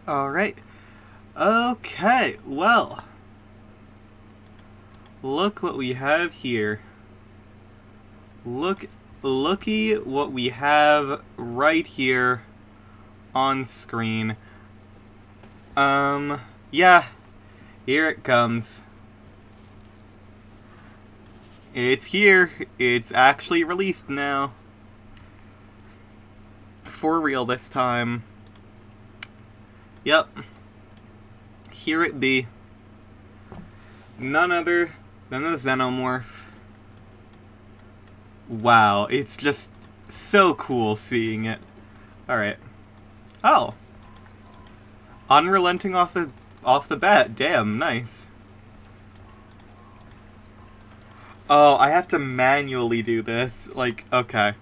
Alright. Okay, well. Look what we have here. Looky what we have right here on screen. Yeah. Here it comes. It's here. It's actually released now. For real this time. Yep. Here it be. None other than the Xenomorph. Wow, it's just so cool seeing it. Alright. Oh. Unrelenting off the bat. Damn, nice. Oh, I have to manually do this. Like, okay.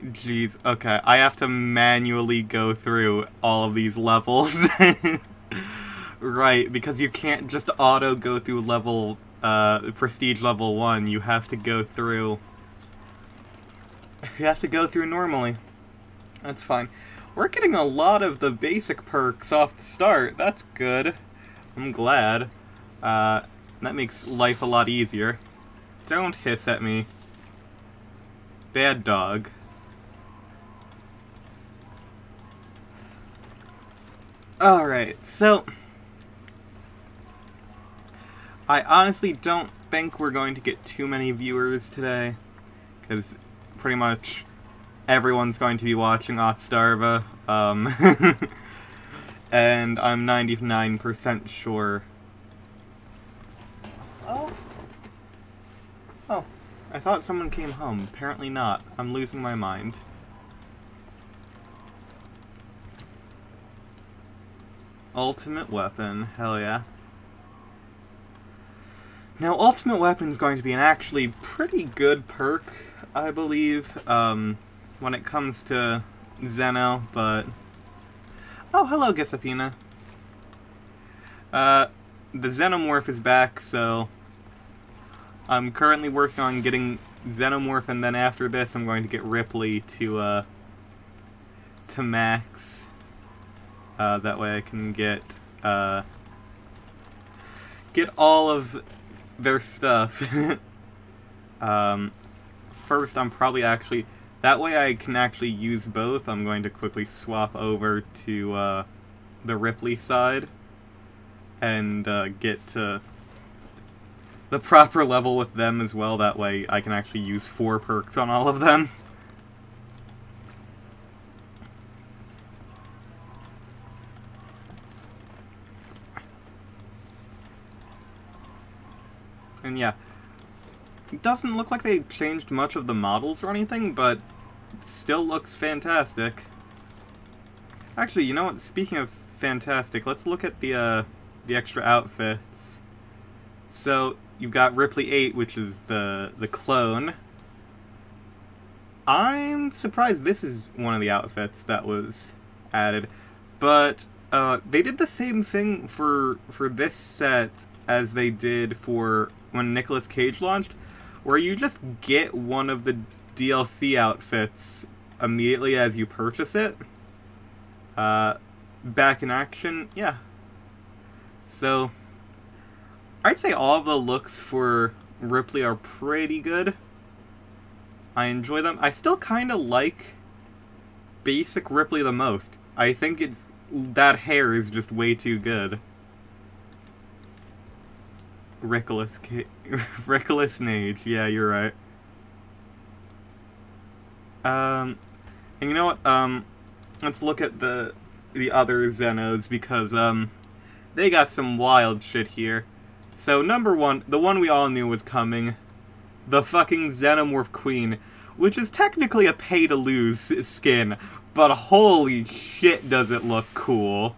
Jeez, okay. I have to manually go through all of these levels. Right, because you can't just auto go through level, prestige level 1. You have to go through... You have to go through normally. That's fine. We're getting a lot of the basic perks off the start. That's good. I'm glad. That makes life a lot easier. Don't hiss at me. Bad dog. Alright, so... I honestly don't think we're going to get too many viewers today. Because pretty much everyone's going to be watching Otstarva. And I'm 99% sure. Oh. Oh. I thought someone came home. Apparently not. I'm losing my mind. Ultimate Weapon. Hell yeah. Now, Ultimate Weapon's going to be an actually pretty good perk, I believe, when it comes to Xeno, but... Oh, hello, Gisapina. The Xenomorph is back, so... I'm currently working on getting Xenomorph, and then after this I'm going to get Ripley to max. That way I can get all of their stuff. First, I'm probably actually... That way I can actually use both. I'm going to quickly swap over to the Ripley side and get to the proper level with them as well. That way I can actually use 4 perks on all of them. And yeah, it doesn't look like they changed much of the models or anything, but it still looks fantastic. Actually, you know what? Speaking of fantastic, let's look at the extra outfits. So you've got Ripley 8, which is the clone. I'm surprised this is one of the outfits that was added, but they did the same thing for this set as they did for when Nicolas Cage launched, where you just get one of the DLC outfits immediately as you purchase it. Back in action, yeah. So, I'd say all of the looks for Ripley are pretty good. I enjoy them. I still kind of like basic Ripley the most. I think that hair is just way too good. Ricolas Nage. Yeah, you're right. And you know what? Let's look at the other Xenos, because they got some wild shit here. So number one, the one we all knew was coming, the fucking Xenomorph Queen, which is technically a pay-to-lose skin, but holy shit does it look cool.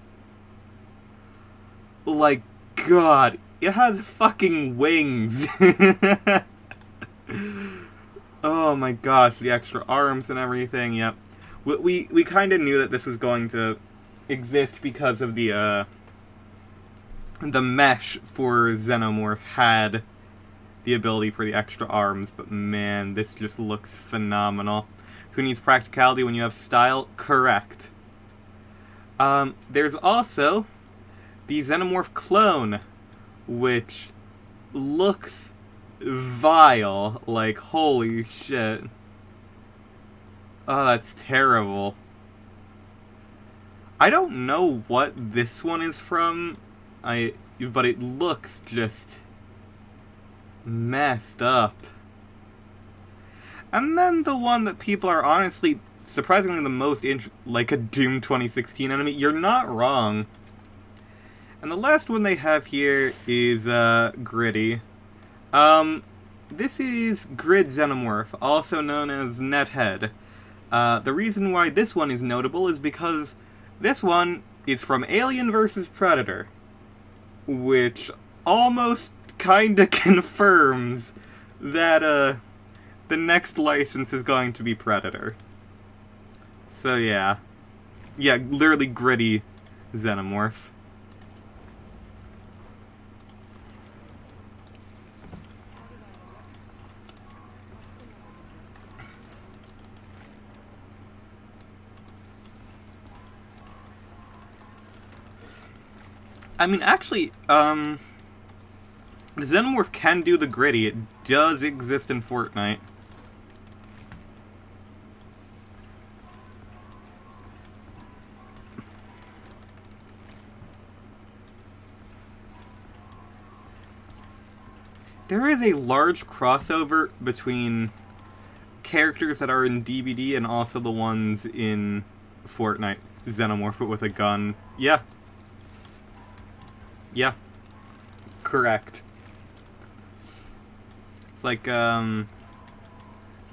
Like, God, it has fucking wings. Oh my gosh, the extra arms and everything, yep. We kind of knew that this was going to exist because of the mesh for Xenomorph had the ability for the extra arms, but man, this just looks phenomenal. Who needs practicality when you have style? Correct. There's also the Xenomorph clone, which looks vile. Like, holy shit. Oh, that's terrible. I don't know what this one is from, but it looks just messed up. And then the one that people are honestly, surprisingly the most like a Doom 2016 enemy. You're not wrong. And the last one they have here is, Gritty. This is Grid Xenomorph, also known as Nethead. The reason why this one is notable is because this one is from Alien vs. Predator, which almost kinda confirms that, the next license is going to be Predator. So yeah. Yeah, literally Gritty Xenomorph. I mean, actually, the Xenomorph can do the Gritty. It does exist in Fortnite. There is a large crossover between characters that are in DBD and also the ones in Fortnite. Xenomorph, but with a gun. Yeah. Yeah. Correct. It's like,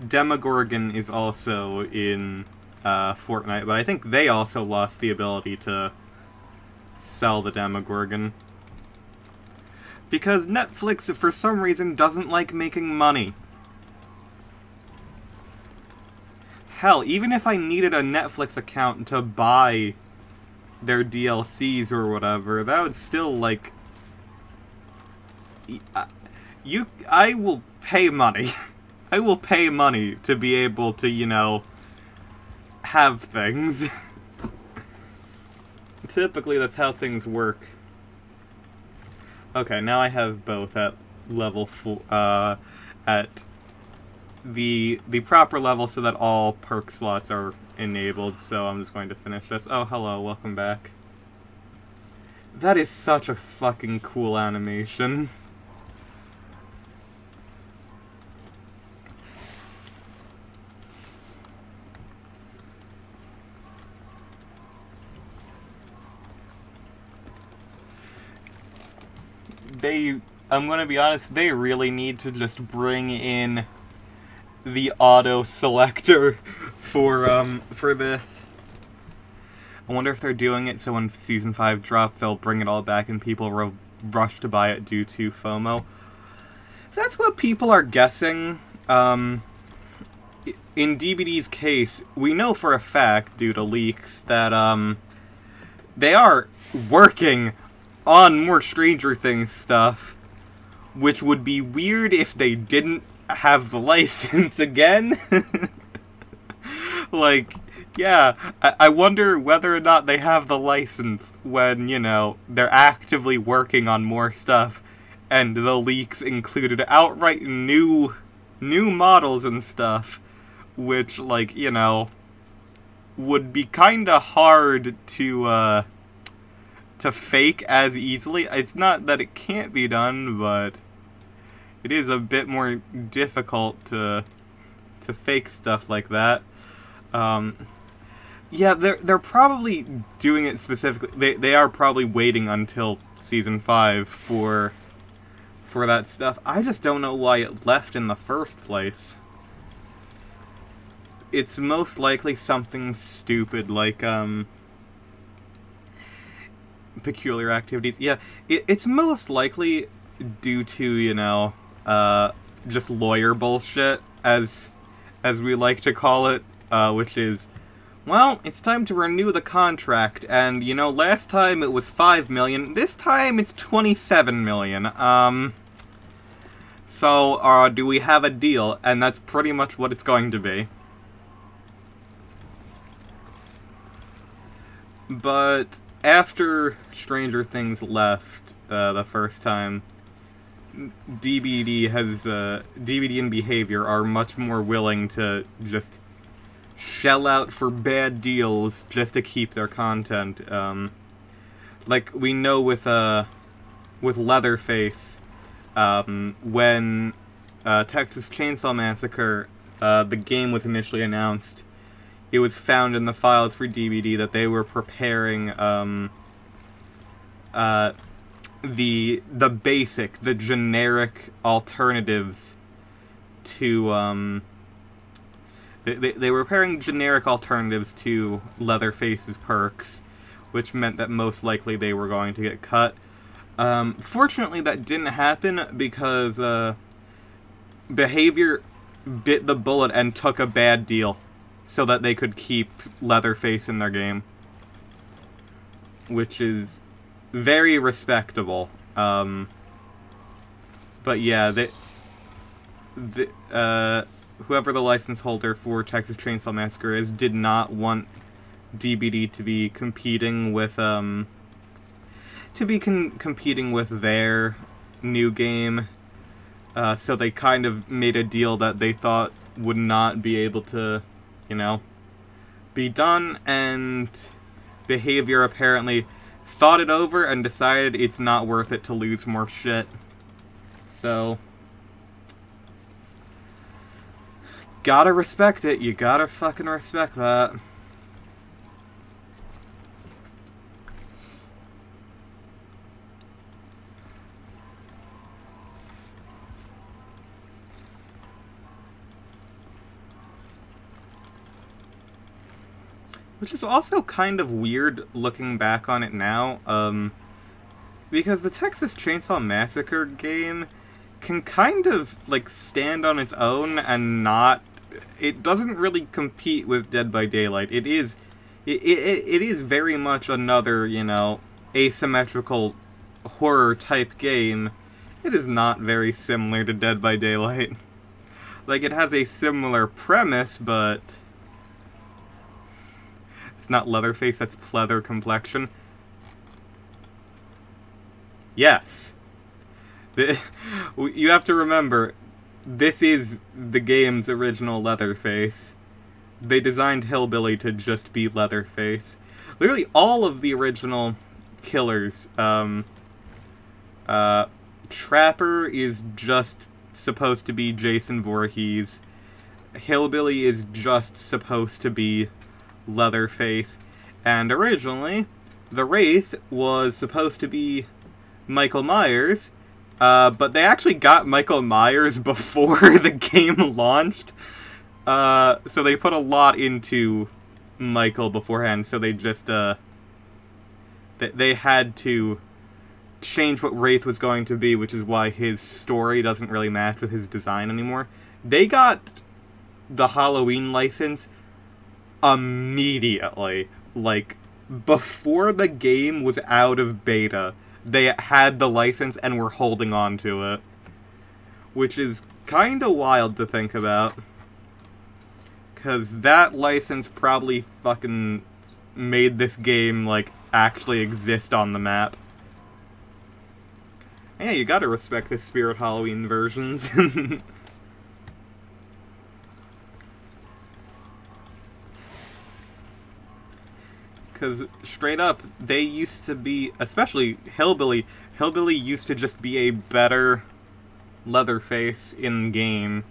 Demogorgon is also in, Fortnite, but I think they also lost the ability to sell the Demogorgon. Because Netflix, for some reason, doesn't like making money. Hell, even if I needed a Netflix account to buy their DLCs or whatever, that would still, like... I will pay money. I will pay money to be able to, you know, have things. Typically, that's how things work. Okay, now I have both at level 4, at the proper level so that all perk slots are enabled, so I'm just going to finish this. Oh, hello, welcome back. That is such a fucking cool animation. I'm gonna be honest, they really need to just bring in the auto selector for this. I wonder if they're doing it so when Season 5 drops, they'll bring it all back and people rush to buy it due to FOMO. If that's what people are guessing, in DBD's case, we know for a fact, due to leaks, that, they are working on more Stranger Things stuff, which would be weird if they didn't have the license again. Like, yeah, I wonder whether or not they have the license when, you know, they're actively working on more stuff, and the leaks included outright new models and stuff, which, like, you know, would be kinda hard to fake as easily. It's not that it can't be done, but it is a bit more difficult to fake stuff like that. Yeah, they're probably doing it specifically. They are probably waiting until Season 5 for that stuff. I just don't know why it left in the first place. It's most likely something stupid like, peculiar activities. Yeah, it's most likely due to, you know, just lawyer bullshit, as we like to call it, which is, well, it's time to renew the contract, and, you know, last time it was 5 million, this time it's 27 million, so, do we have a deal? And that's pretty much what it's going to be. But after Stranger Things left the first time, DBD and Behavior are much more willing to just shell out for bad deals just to keep their content. Like we know with Leatherface, when Texas Chainsaw Massacre, the game was initially announced, it was found in the files for DBD that they were preparing the generic alternatives to they were preparing generic alternatives to Leatherface's perks, which meant that most likely they were going to get cut. Fortunately, that didn't happen because Behavior bit the bullet and took a bad deal so that they could keep Leatherface in their game, which is very respectable. But yeah, whoever the license holder for Texas Chainsaw Massacre is did not want DBD to be competing with competing with their new game, so they kind of made a deal that they thought would not be able to, you know, be done, and Behavior apparently thought it over and decided it's not worth it to lose more shit. So gotta respect it. You gotta fucking respect that. Which is also kind of weird looking back on it now, because the Texas Chainsaw Massacre game can kind of, like, stand on its own and not... It doesn't really compete with Dead by Daylight. It is very much another, you know, asymmetrical horror-type game. It is not very similar to Dead by Daylight. Like, it has a similar premise, but... It's not Leatherface, that's pleather complexion. Yes. You have to remember, this is the game's original Leatherface. They designed Hillbilly to just be Leatherface. Literally all of the original killers, Trapper is just supposed to be Jason Voorhees. Hillbilly is just supposed to be Leatherface, and originally the Wraith was supposed to be Michael Myers, but they actually got Michael Myers before the game launched, so they put a lot into Michael beforehand, so they just they had to change what Wraith was going to be, which is why his story doesn't really match with his design anymore. They got the Halloween license immediately. Like, before the game was out of beta, they had the license and were holding on to it. Which is kinda wild to think about. Because that license probably fucking made this game, like, actually exist on the map. Yeah, you gotta respect the Spirit Halloween versions. Because, straight up, they used to be, especially Hillbilly used to just be a better Leatherface in-game.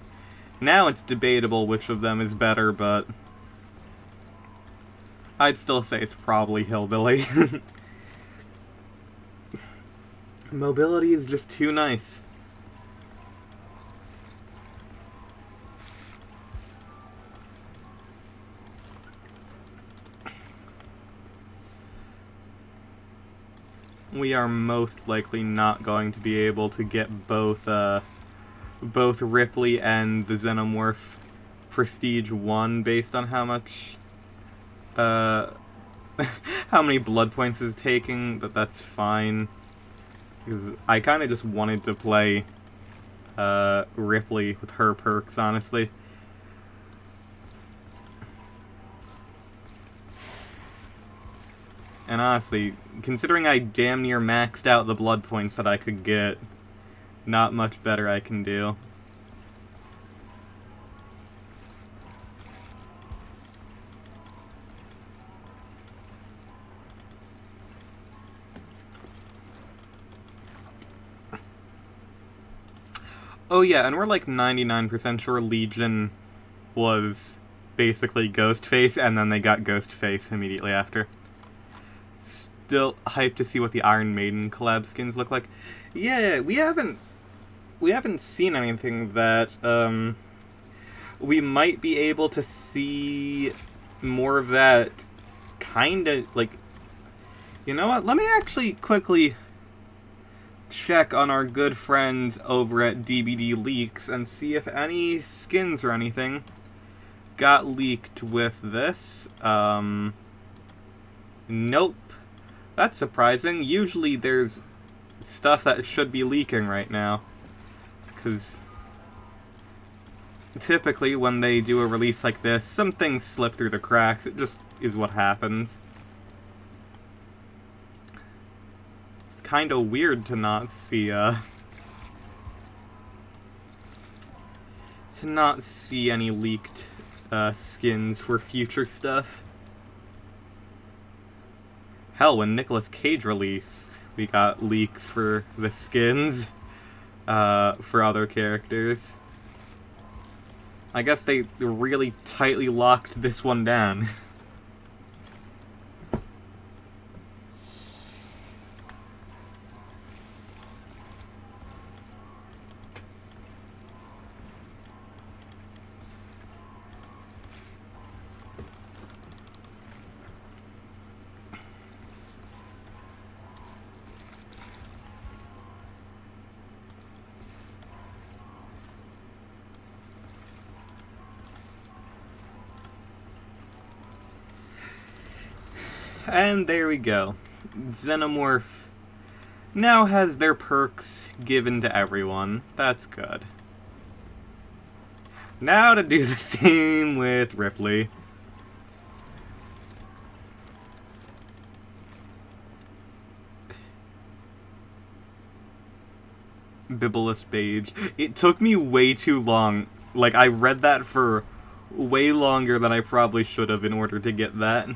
Now it's debatable which of them is better, but I'd still say it's probably Hillbilly. Mobility is just too nice. We are most likely not going to be able to get both Ripley and the Xenomorph Prestige 1 based on how much, how many blood points is taking, but that's fine. Because I kind of just wanted to play Ripley with her perks, honestly. And honestly, considering I damn near maxed out the blood points that I could get, not much better I can do. Oh yeah, and we're like 99% sure Legion was basically Ghostface, and then they got Ghostface immediately after. Still hyped to see what the Iron Maiden collab skins look like. Yeah, we haven't seen anything that we might be able to see more of that kinda like, you know what? Let me actually quickly check on our good friends over at DBD Leaks and see if any skins or anything got leaked with this. Nope. That's surprising. Usually there's stuff that should be leaking right now, because typically when they do a release like this, some things slip through the cracks. It just is what happens. It's kind of weird to not see any leaked skins for future stuff. Hell, when Nicolas Cage released, we got leaks for the skins for other characters. I guess they really tightly locked this one down. And there we go. Xenomorph now has their perks given to everyone. That's good. Now to do the same with Ripley. Bibulus Beige. It took me way too long. Like, I read that for way longer than I probably should have in order to get that.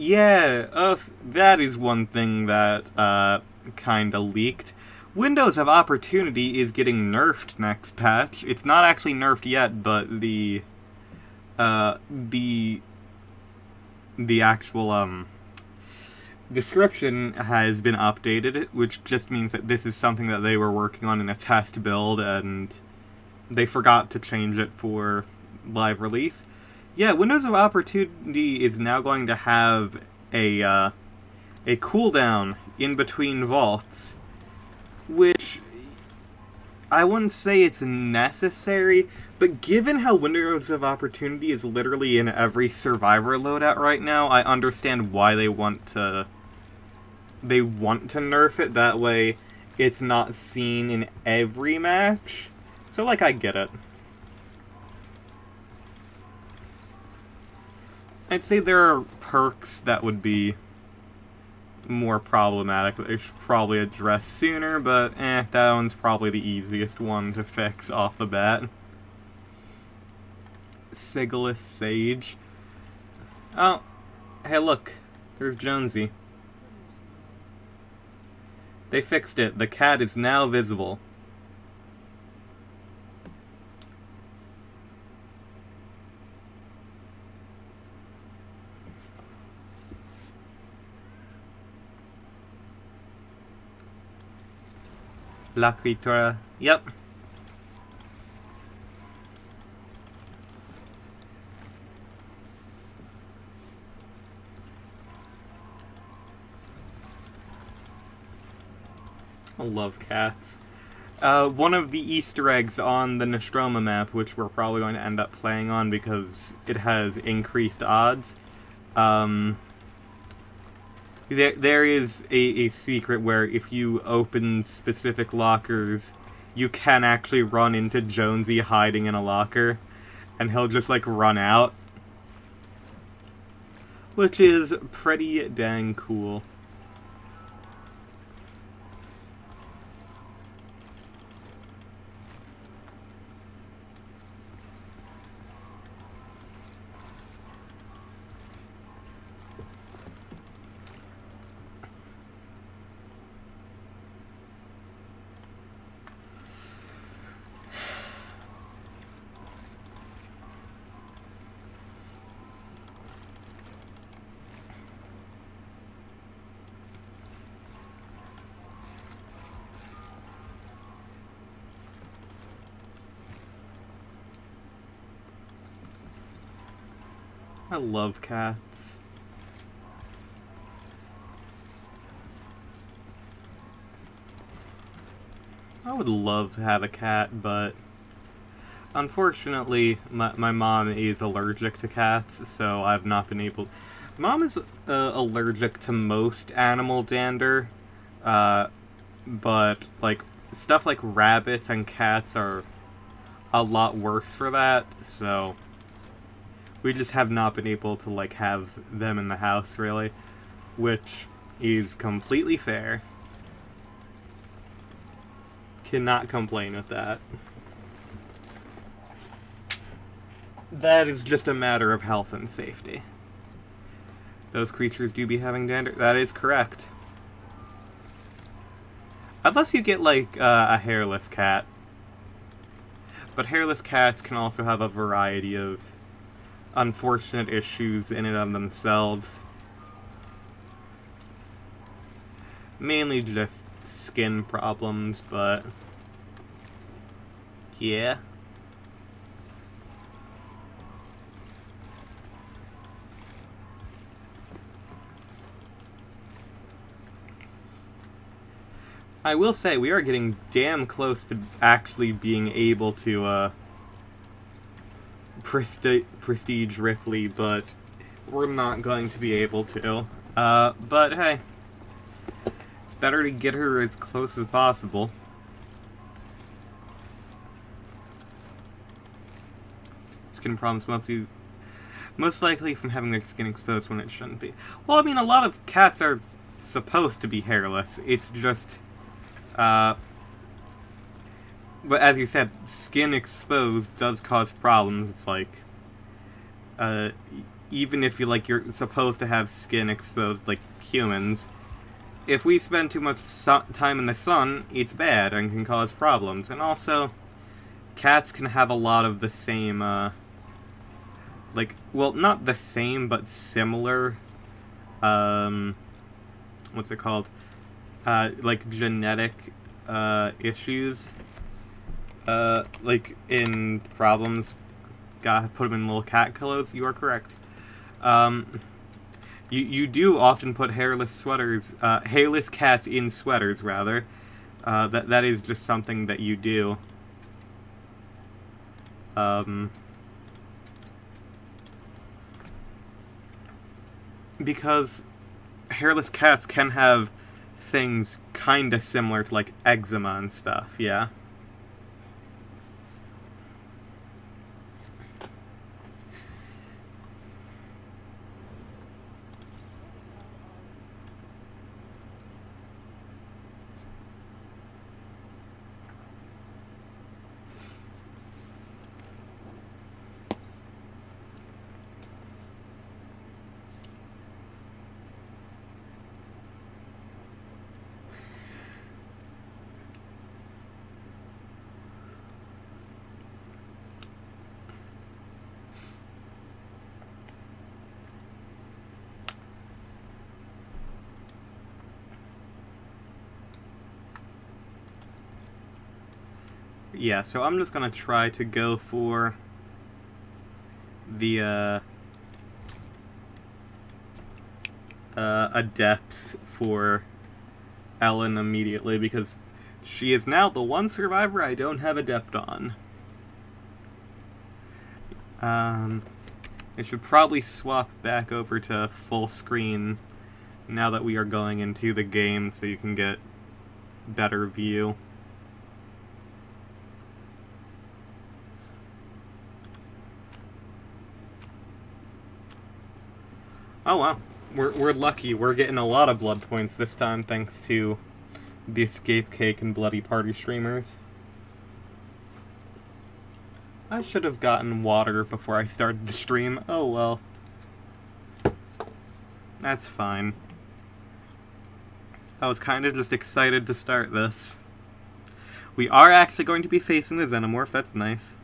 Yeah, that is one thing that, kinda leaked. Windows of Opportunity is getting nerfed next patch. It's not actually nerfed yet, but the actual, description has been updated, which just means that this is something that they were working on in a test build, and they forgot to change it for live release. Yeah, Windows of Opportunity is now going to have a cooldown in between vaults, which I wouldn't say it's necessary, but given how Windows of Opportunity is literally in every Survivor loadout right now, I understand why they want to nerf it. That way it's not seen in every match. So, like, I get it. I'd say there are perks that would be more problematic that they should probably address sooner, but that one's probably the easiest one to fix off the bat. Sigilus Sage. Oh, hey look, there's Jonesy. They fixed it. The cat is now visible. La Criatura. Yep. I love cats. One of the Easter eggs on the Nostromo map, which we're probably going to end up playing on because it has increased odds, there is a secret where if you open specific lockers, you can actually run into Jonesy hiding in a locker, and he'll just, like, run out. which is pretty dang cool. I love cats. I would love to have a cat, but unfortunately, my mom is allergic to cats, so I've not been able... Mom is allergic to most animal dander, but, like, stuff like rabbits and cats are a lot worse for that, so... We just have not been able to, like, have them in the house, really. Which is completely fair. Cannot complain with that. That is just a matter of health and safety. Those creatures do be having dander. That is correct. Unless you get, like, a hairless cat. But hairless cats can also have a variety of unfortunate issues in and of themselves. Mainly just skin problems, but yeah. I will say, we are getting damn close to actually being able to, prestige Ripley, but we're not going to be able to. But hey, it's better to get her as close as possible. Skin problems most likely from having their skin exposed when it shouldn't be. Well, I mean, a lot of cats are supposed to be hairless. It's just, but as you said, skin exposed does cause problems. It's like, even if you're supposed to have skin exposed like humans, if we spend too much time in the sun, it's bad and can cause problems. And also, cats can have a lot of the same, like, well, not the same, but similar, what's it called? Like, genetic, issues. Like, in problems, gotta put them in little cat clothes. You are correct. You do often put hairless cats in sweaters, rather. That is just something that you do. Because hairless cats can have things kinda similar to, like, eczema and stuff, yeah? Yeah, so I'm just gonna try to go for the, adepts for Ellen immediately, because she is now the one survivor I don't have adept on. I should probably swap back over to full screen now that we are going into the game so you can get better view. Oh, wow. We're lucky. We're getting a lot of blood points this time, thanks to the Escape Cake and Bloody Party streamers. I should have gotten water before I started the stream. Oh, well. That's fine. I was kind of just excited to start this. We are actually going to be facing the Xenomorph. That's nice.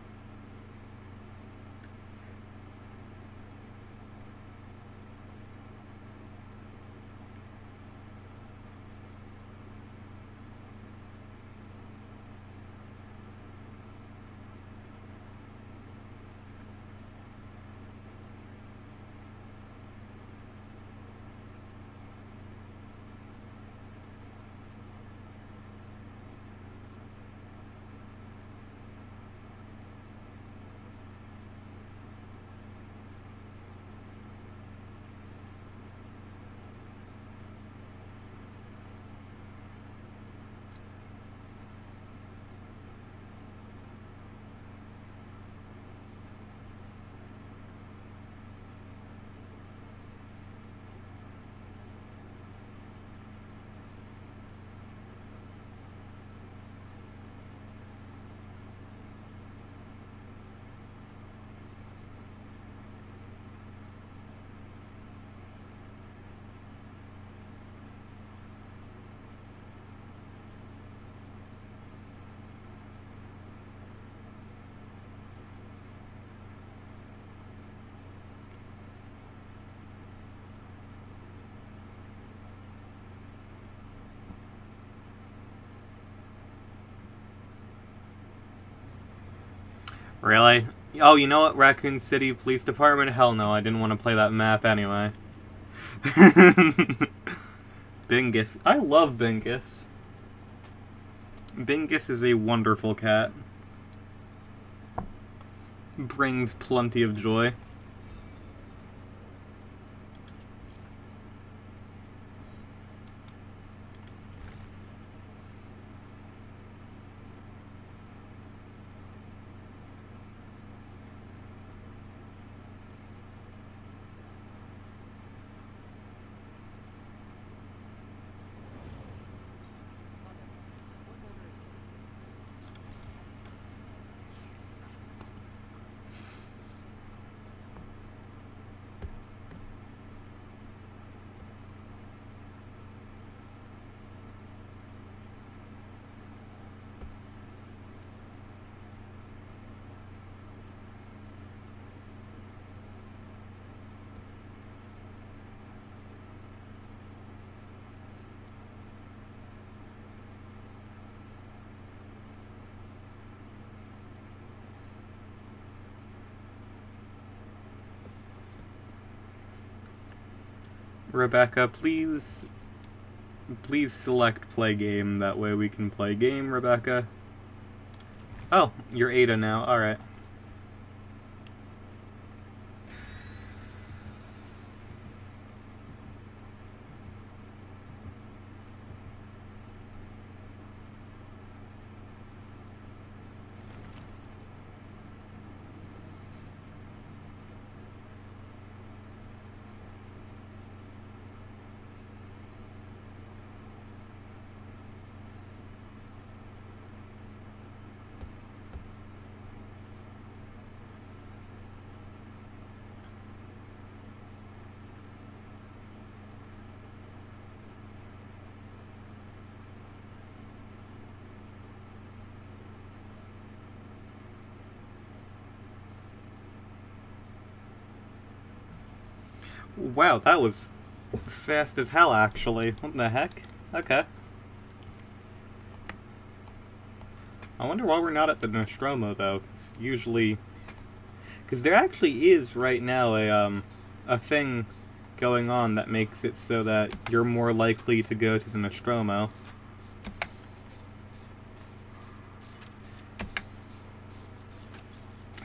Really? Oh, you know what? Raccoon City Police Department? Hell no, I didn't want to play that map anyway. Bingus. I love Bingus. Bingus is a wonderful cat. Brings plenty of joy. Rebecca, please select play game. That way we can play game, Rebecca. Oh, you're Ada now. Alright. Wow, that was fast as hell, actually. What the heck? Okay. I wonder why we're not at the Nostromo, though, because usually... Because there actually is, right now, a thing going on that makes it so that you're more likely to go to the Nostromo.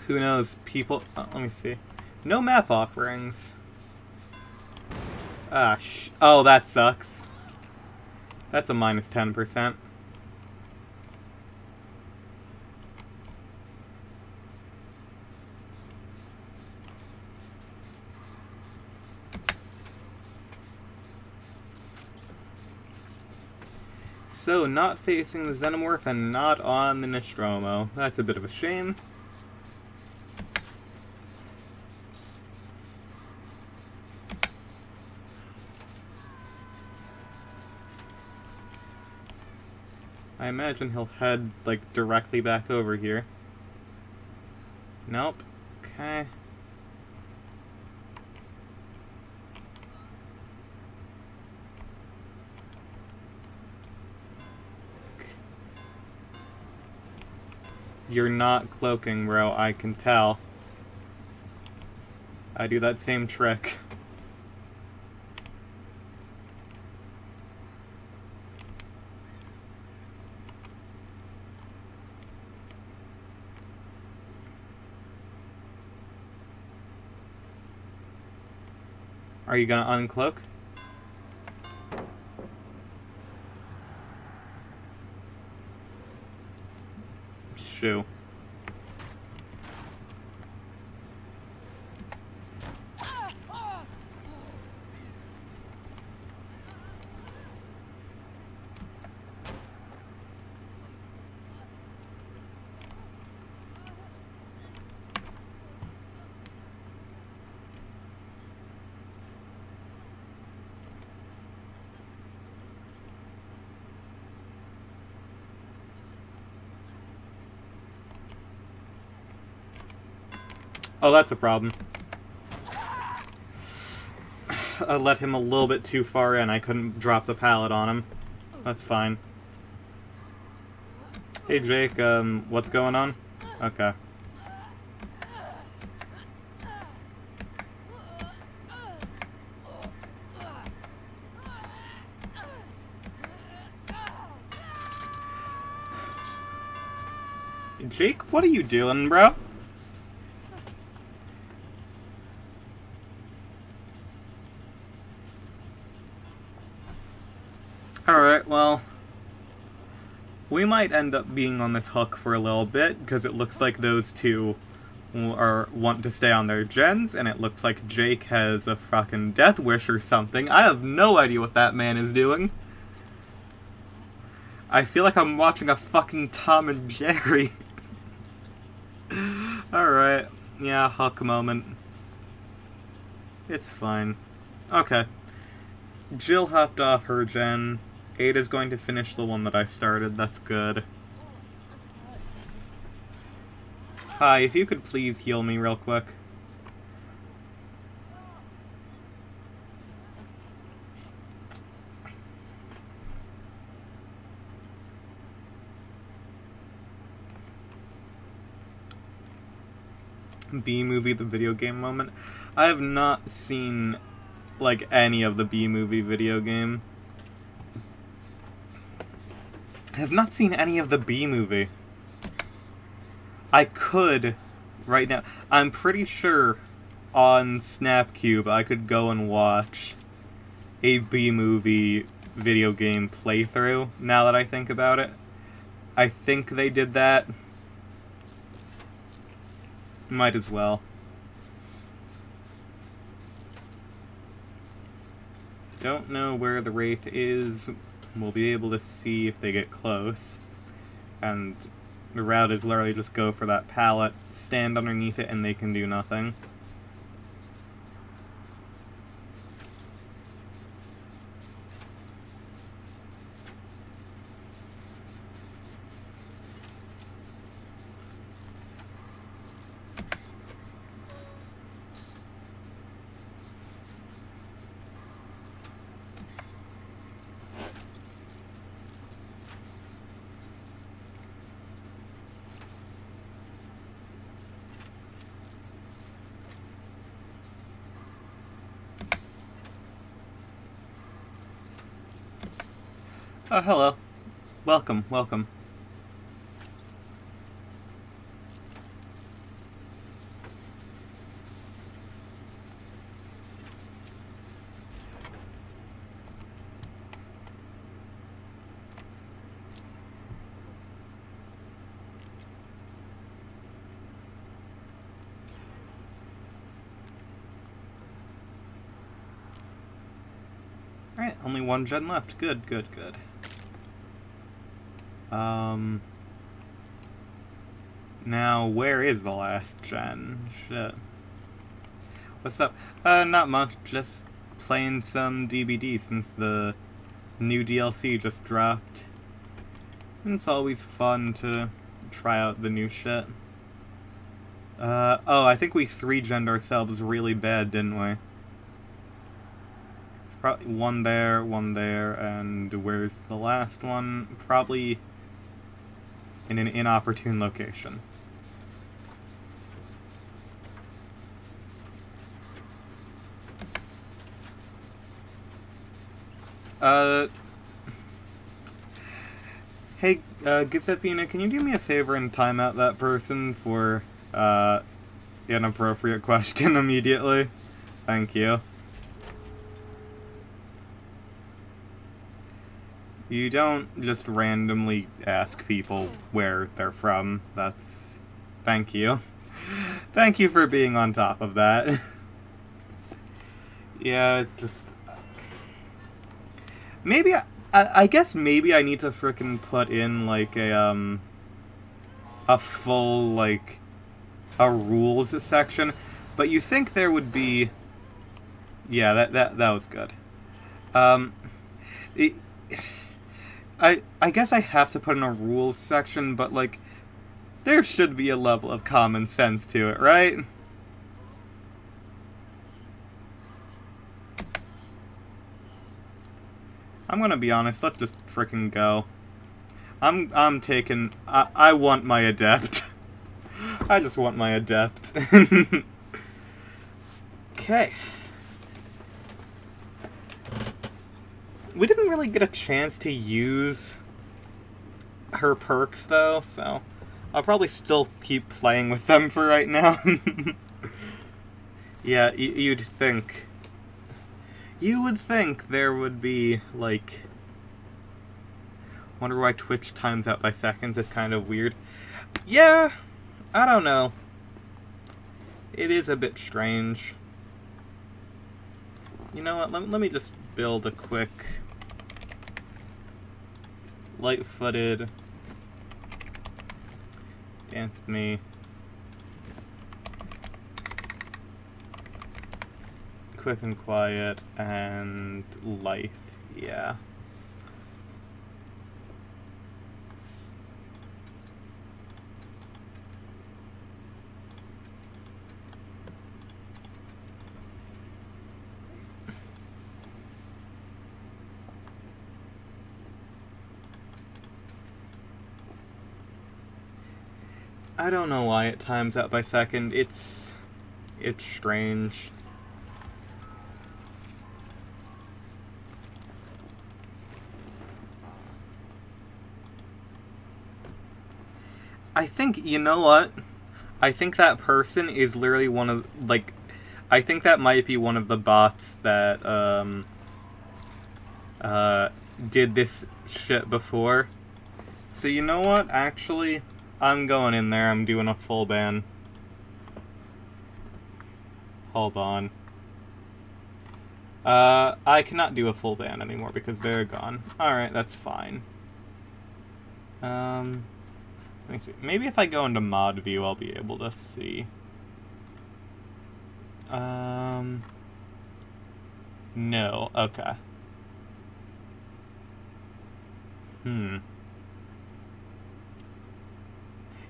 Who knows, people... Oh, let me see. No map offerings. Ah, oh, that sucks. That's a minus 10%. So, not facing the Xenomorph and not on the Nostromo. That's a bit of a shame. I imagine he'll head, like, directly back over here. Nope. Okay. You're not cloaking, bro. I can tell. I do that same trick. Are you gonna uncloak? Shoo. Oh, that's a problem. I let him a little bit too far in. I couldn't drop the pallet on him. That's fine. Hey, Jake, what's going on? Okay. Jake, what are you doing, bro? Alright, well, we might end up being on this hook for a little bit, because it looks like those two want to stay on their gens, and it looks like Jake has a fucking death wish or something. I have no idea what that man is doing. I feel like I'm watching a fucking Tom and Jerry. Alright, yeah, hook moment. It's fine. Okay. Jill hopped off her gen. Ada's going to finish the one that I started. That's good. Hi, if you could please heal me real quick. B-movie, the video game moment. I have not seen, like, any of the B-movie video game. I have not seen any of the B-movie. I could, right now. I'm pretty sure on Snapcube I could go and watch a B-movie video game playthrough, now that I think about it. I think they did that. Might as well. Don't know where the Wraith is. We'll be able to see if they get close. And the route is literally just go for that pallet, stand underneath it, and they can do nothing. Oh, hello. Welcome, welcome. Alright, only one gen left. Good, good, good. Now, where is the last gen? Shit. What's up? Not much, just playing some DBD since the new DLC just dropped. And it's always fun to try out the new shit. Oh, I think we 3-gened ourselves really bad, didn't we? It's probably one there, and where's the last one? Probably in an inopportune location. Hey, Giuseppina, can you do me a favor and time out that person for, inappropriate question immediately? Thank you. You don't just randomly ask people where they're from. That's... Thank you. Thank you for being on top of that. Yeah, it's just... Maybe I guess maybe I need to frickin' put in, like, a full, like, a rules section. But you think there would be... Yeah, that was good. I guess I have to put in a rules section, but, like, there should be a level of common sense to it, right? I'm gonna be honest, let's just frickin' go. I'm taking... I want my adept. I just want my adept. Okay. We didn't really get a chance to use her perks, though, so I'll probably still keep playing with them for right now. Yeah, you'd think... You would think there would be, like... Wonder why Twitch times out by seconds is kind of weird. Yeah, I don't know. It is a bit strange. You know what, let me just build a quick... light-footed... Anthony... Quick and quiet, and lithe, yeah. I don't know why it times out by second. It's strange. I think, you know what? I think that person is literally one of, like, I think that might be one of the bots that, did this shit before. So you know what? Actually, I'm going in there. I'm doing a full ban. Hold on. I cannot do a full ban anymore because they're gone. Alright, that's fine. Let me see. Maybe if I go into mod view, I'll be able to see. No. Okay.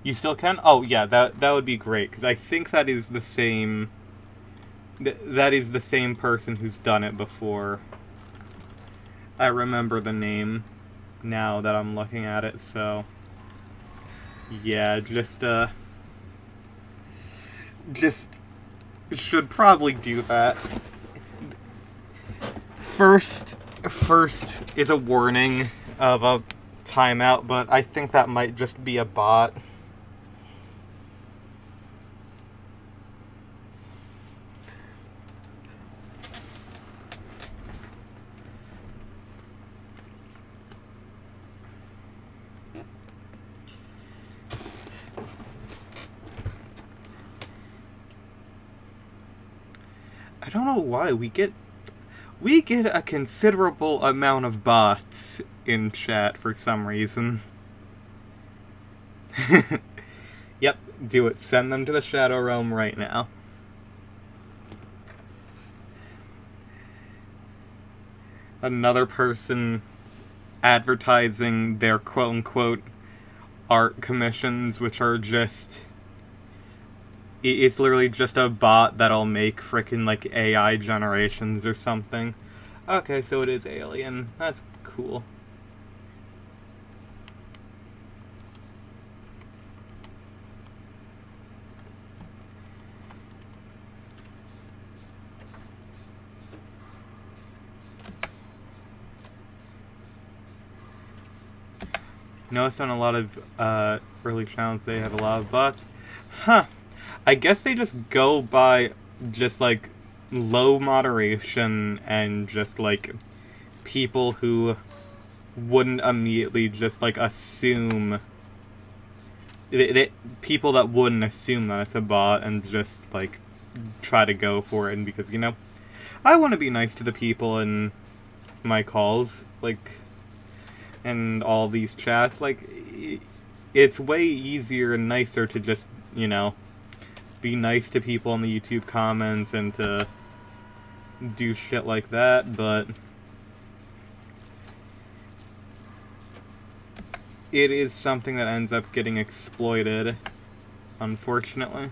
You still can? Oh, yeah, that would be great, because I think that is the same... that is the same person who's done it before. I remember the name now that I'm looking at it, so... Yeah, just should probably do that. First is a warning of a timeout, but I think that might just be a bot. I don't know why we get a considerable amount of bots in chat for some reason. Yep, do it. Send them to the Shadow Realm right now. Another person advertising their quote-unquote art commissions, which are just... It's literally just a bot that'll make frickin' like AI generations or something. Okay, so it is alien. That's cool. Noticed on a lot of early channels they have a lot of bots. Huh. I guess they just go by just like low moderation and just like people who wouldn't immediately just like assume people that wouldn't assume that it's a bot and just like try to go for it. And because, you know, I want to be nice to the people in my calls, like, and all these chats. Like, it's way easier and nicer to just, you know, be nice to people in the YouTube comments and to do shit like that, but it is something that ends up getting exploited, unfortunately.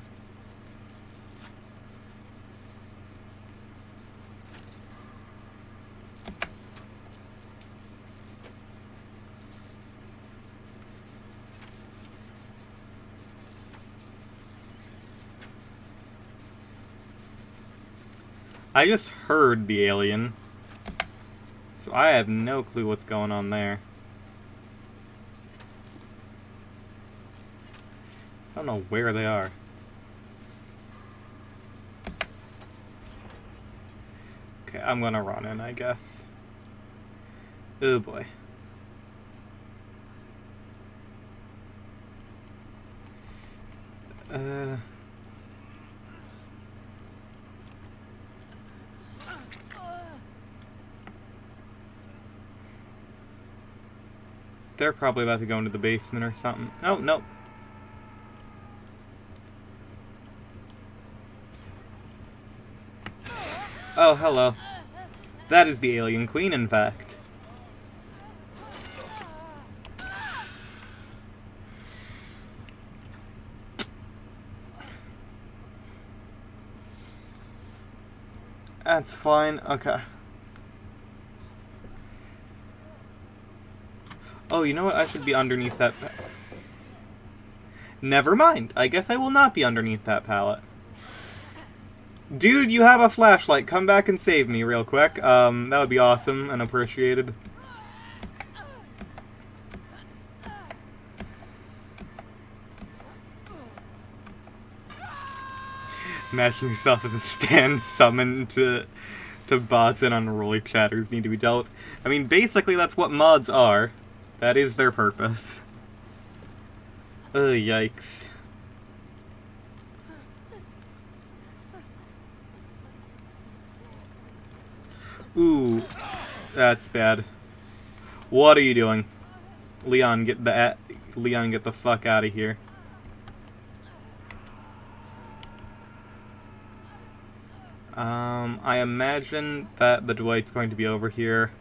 I just heard the alien, so I have no clue what's going on there. I don't know where they are. Okay, I'm gonna run in, I guess. Oh boy. They're probably about to go into the basement or something. Oh, no. Oh, hello. That is the alien queen, in fact. That's fine. Okay. Oh, you know what? I should be underneath that... Never mind. I guess I will not be underneath that pallet. Dude, you have a flashlight. Come back and save me real quick. That would be awesome and appreciated. Imagine yourself as a stand summoned to bots and unruly chatters need to be dealt with. I mean, basically that's what mods are. That is their purpose. Oh, yikes. Ooh, that's bad. What are you doing? Leon, get the fuck out of here. I imagine that the Dwight's going to be over here.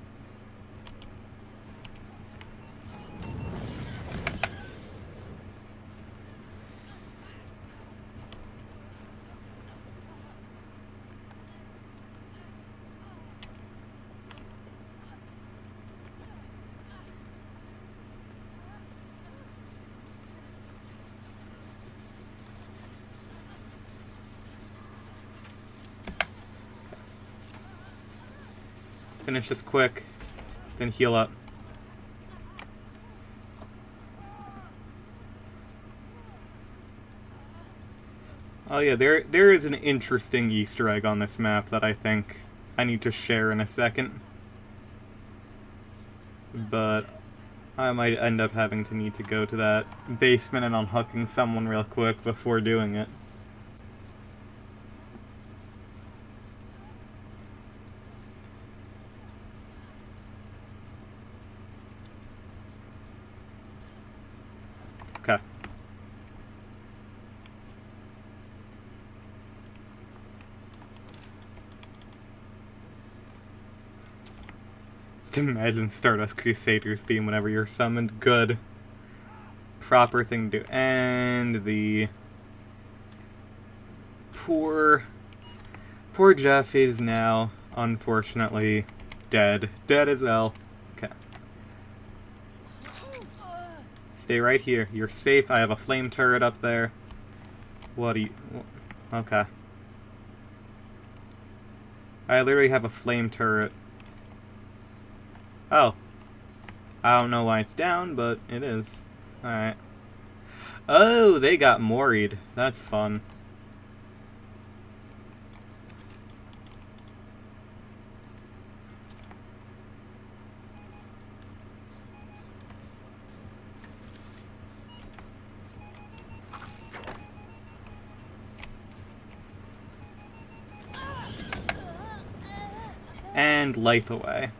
Finish this quick, then heal up. Oh yeah, there is an interesting Easter egg on this map that I think I need to share in a second. But I might end up having to need to go to that basement and unhooking someone real quick before doing it. Okay. Just imagine Stardust Crusaders theme whenever you're summoned. Good. Proper thing to do. And the... Poor Jeff is now, unfortunately, dead. Dead as well. Okay. Stay right here. You're safe. I have a flame turret up there. What do you... Okay. I literally have a flame turret. Oh. I don't know why it's down, but it is. Alright. Oh, they got moried. That's fun. And life away.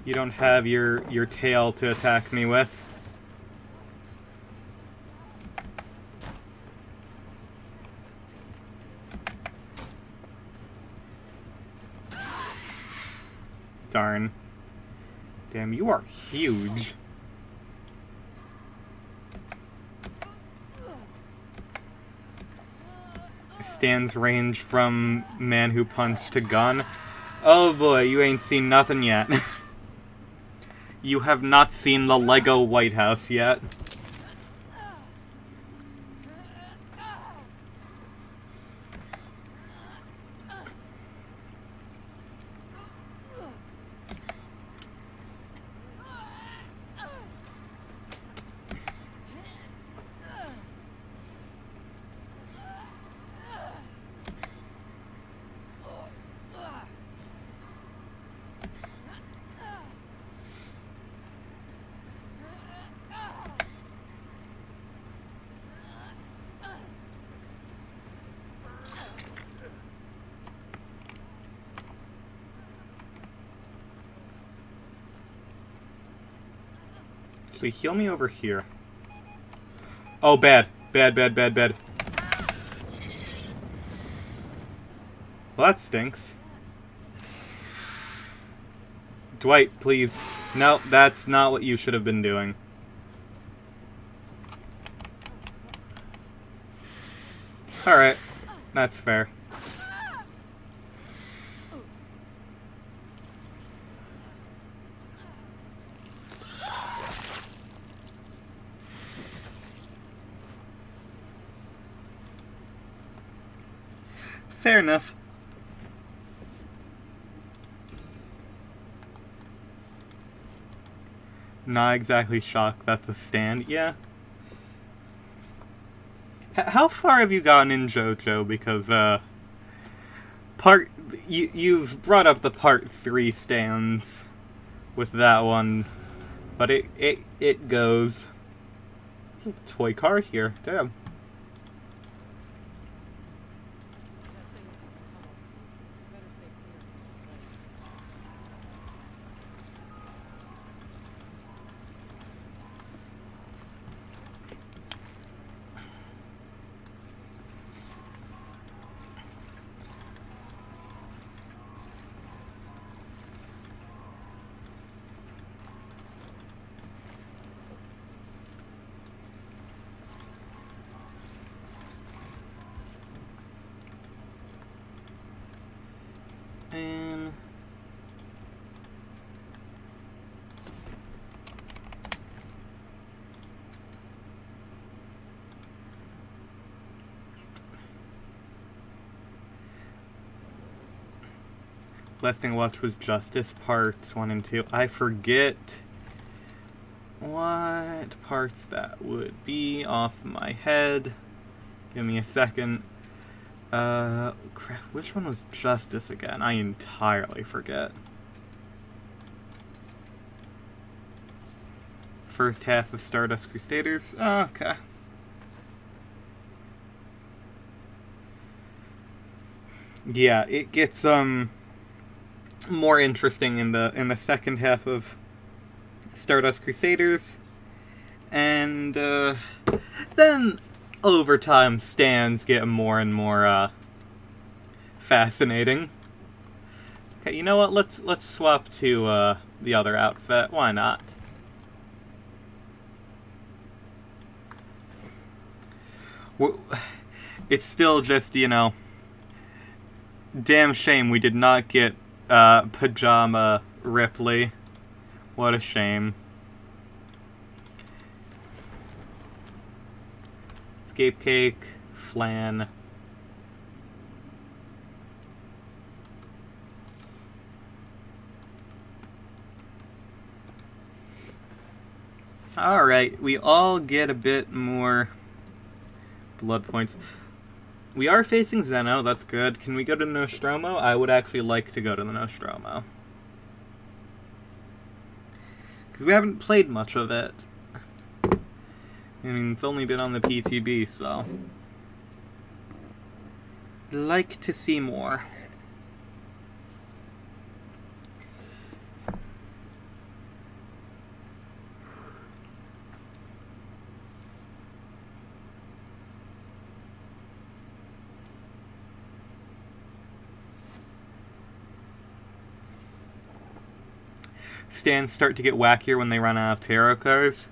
You don't have your tail to attack me with. Darn. Damn, you are huge. Stands range from man who punched to gun. Oh boy, you ain't seen nothing yet. You have not seen the Lego White House yet. Actually, heal me over here. Oh, bad. Bad, bad, bad, bad. Well, that stinks. Dwight, please. No, that's not what you should have been doing. Alright. That's fair. Fair enough. Not exactly shocked that's a stand. Yeah. How far have you gotten in JoJo? Because, you've brought up the part 3 stands with that one, but it goes. There's a toy car here. Damn. And last thing I watched was Justice Parts 1 and 2. I forget what parts that would be off my head. Give me a second. Crap, which one was Justice again? I entirely forget. First half of Stardust Crusaders? Oh, okay. Yeah, it gets, more interesting in the second half of Stardust Crusaders. And, then over time stands get more and more fascinating. Okay, you know what? Let's swap to the other outfit. Why not? It's still just, you know, damn shame we did not get Pajama Ripley. What a shame. Escape Cake, Flan. Alright, we all get a bit more blood points. We are facing Zeno, that's good. Can we go to Nostromo? I would actually like to go to the Nostromo. Because we haven't played much of it. I mean, it's only been on the PTB, so... I'd like to see more. Stands start to get wackier when they run out of tarot cards.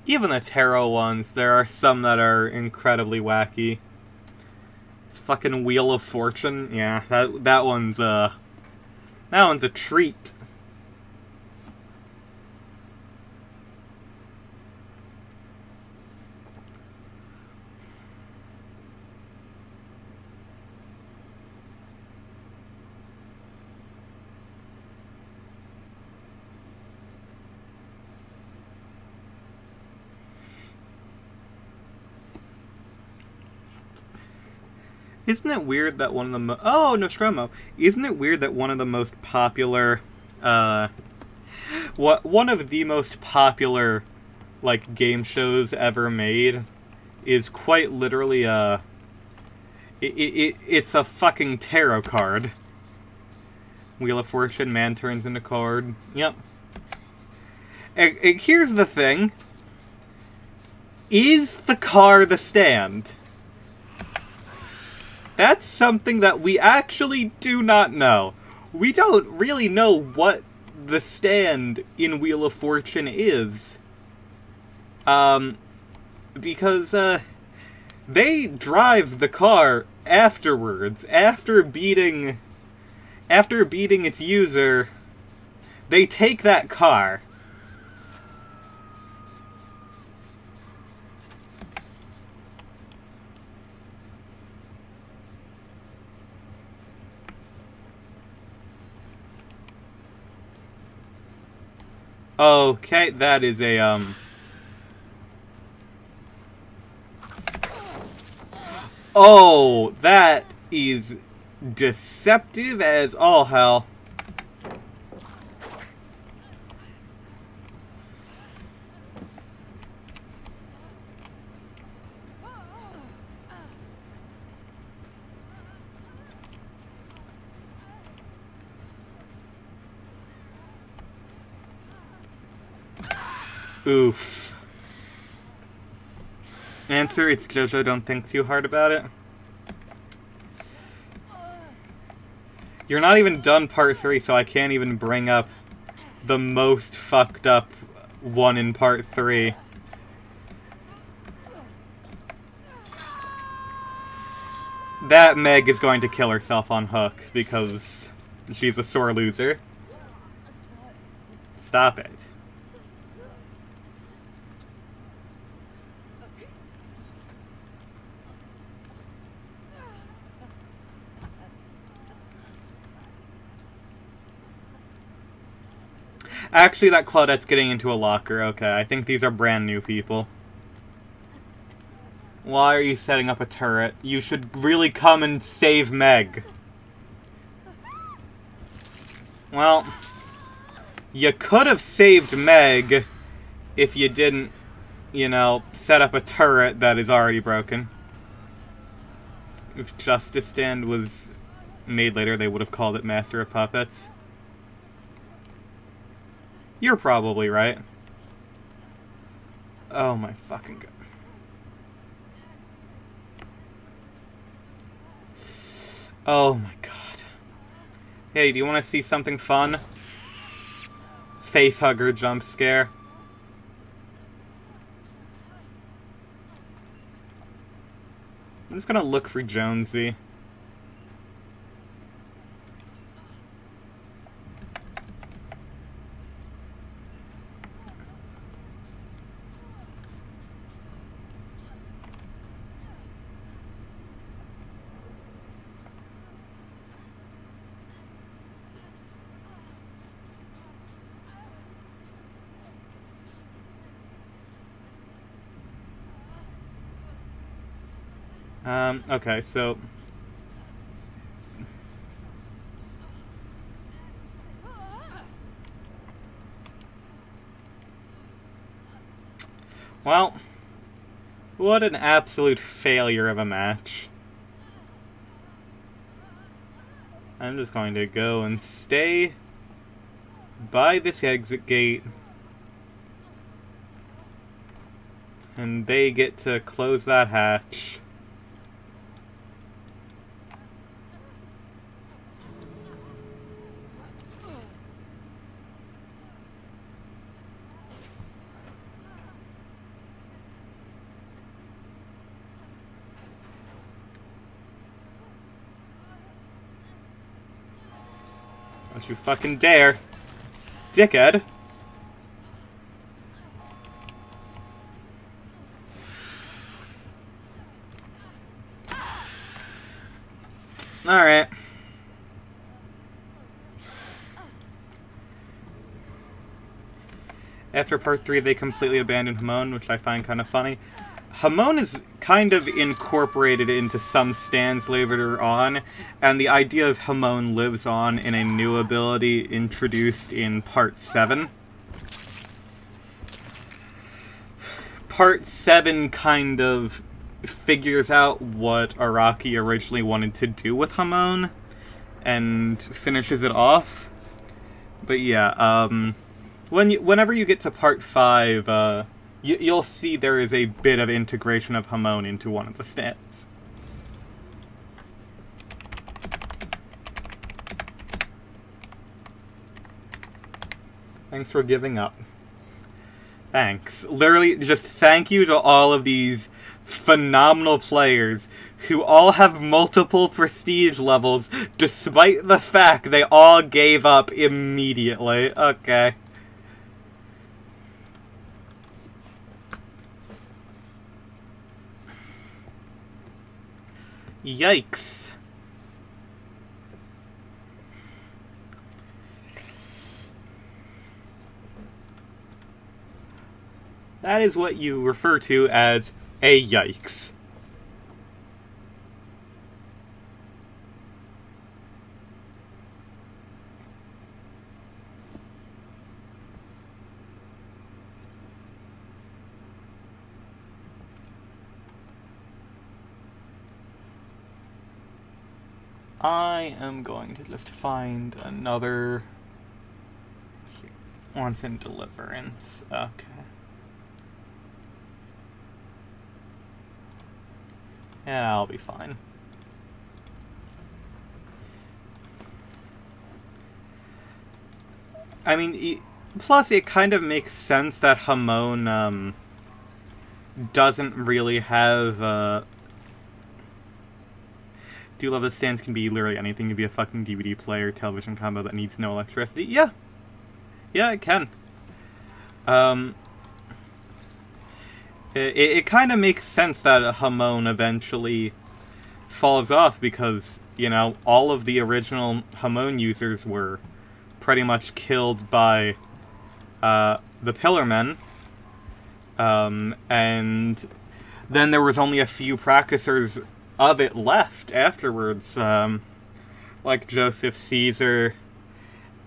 Even the tarot ones, there are some that are incredibly wacky. This fucking Wheel of Fortune, yeah, that one's a treat. Isn't it weird that one of the oh, Nostromo. Isn't it weird that one of the most popular, one of the most popular, like, game shows ever made is quite literally, it's a fucking tarot card. Wheel of Fortune, man turns into card. Yep. Here's the thing. Is the car the stand? That's something that we actually do not know. We don't really know what the stand in Wheel of Fortune is. Because, they drive the car afterwards. After beating its user, they take that car. Okay, that is a, Oh, that is deceptive as all hell. Oof. Answer, it's JoJo, don't think too hard about it. You're not even done part 3, so I can't even bring up the most fucked up one in part 3. That Meg is going to kill herself on Hook, because she's a sore loser. Stop it. Actually, that Claudette's getting into a locker. Okay, I think these are brand new people. Why are you setting up a turret? You should really come and save Meg. Well, you could have saved Meg if you didn't, you know, set up a turret that is already broken. If Justice Stand was made later, they would have called it Master of Puppets. You're probably right. Oh my fucking god. Oh my god. Hey, do you want to see something fun? Facehugger jump scare. I'm just gonna look for Jonesy. Okay, so... Well, what an absolute failure of a match. I'm just going to go and stay by this exit gate. And they get to close that hatch. Don't you fucking dare, dickhead. Alright. After part 3, they completely abandoned Hamon, which I find kind of funny. Hamon is kind of incorporated into some stands later on, and the idea of Hamon lives on in a new ability introduced in Part 7. Part 7 kind of figures out what Araki originally wanted to do with Hamon, and finishes it off. But yeah, whenever you get to Part 5, you'll see there is a bit of integration of Hamon into one of the stands. Thanks for giving up. Thanks. Literally, just thank you to all of these phenomenal players who all have multiple prestige levels, despite the fact they all gave up immediately. Okay. Yikes. That is what you refer to as a yikes. I am going to just find another once in Deliverance. Okay. Yeah, I'll be fine. I mean, plus it kind of makes sense that Hamon doesn't really have Do you love that stands can be literally anything? It can be a fucking DVD player, television combo that needs no electricity. Yeah. Yeah, it can. It kind of makes sense that Hamon eventually falls off because, you know, all of the original Hamon users were pretty much killed by the Pillarmen. And then there was only a few practicers of it left afterwards, like Joseph Caesar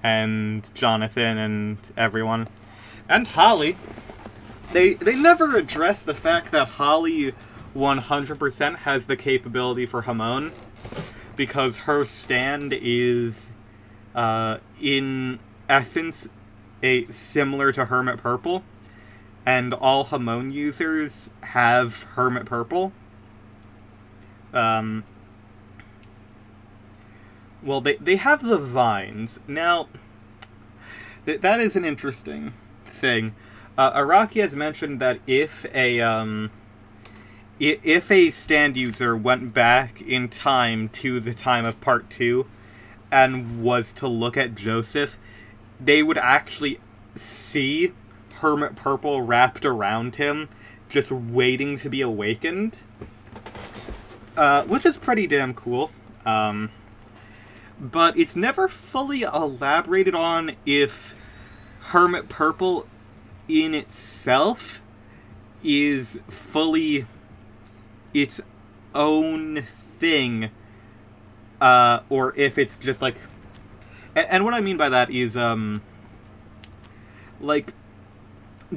and Jonathan and everyone. And Holly. They never address the fact that Holly 100% has the capability for Hamon, because her stand is, in essence, similar to Hermit Purple, and all Hamon users have Hermit Purple. Well, they have the vines. Now, that is an interesting thing. Araki has mentioned that if a stand user went back in time to the time of Part 2 and was to look at Joseph, they would actually see Hermit Purple wrapped around him, just waiting to be awakened. Which is pretty damn cool. But it's never fully elaborated on if Hermit Purple in itself is fully its own thing, or if it's just like... And what I mean by that is, like,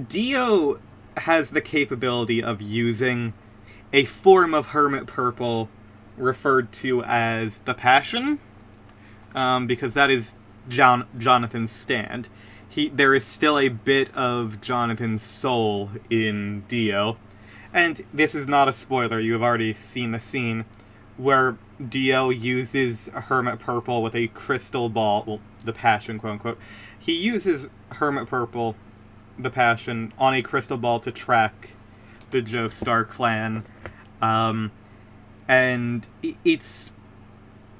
Dio has the capability of using a form of Hermit Purple referred to as the Passion, because that is Jonathan's stand. There is still a bit of Jonathan's soul in Dio, and this is not a spoiler, you have already seen the scene, where Dio uses Hermit Purple with a crystal ball, well, the Passion, quote-unquote. He uses Hermit Purple, the Passion, on a crystal ball to track the Joestar clan, and it's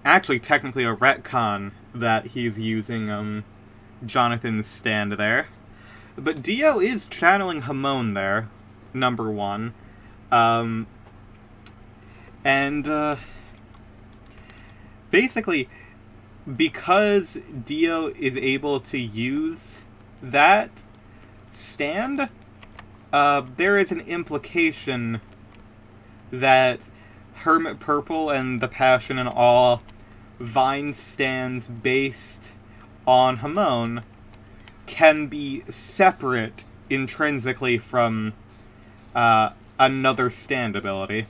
actually technically a retcon that he's using Jonathan's stand there. But Dio is channeling Hamon there, number one. Basically, because Dio is able to use that stand, there is an implication that Hermit Purple and the Passion and all Vine stands based on Hamon can be separate intrinsically from another stand ability.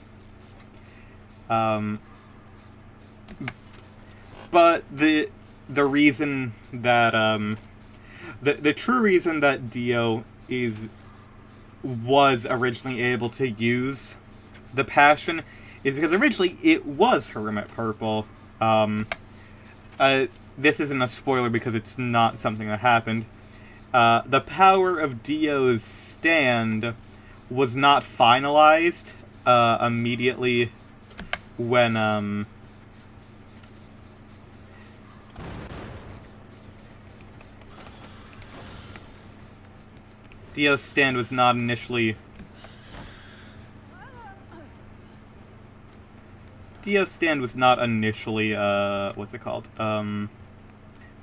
But the reason that the true reason that Dio was originally able to use the Passion is because originally it was Hermit Purple. This isn't a spoiler because it's not something that happened. The power of Dio's stand was not finalized immediately when Dio's stand was not initially... Dio's stand was not initially, what's it called?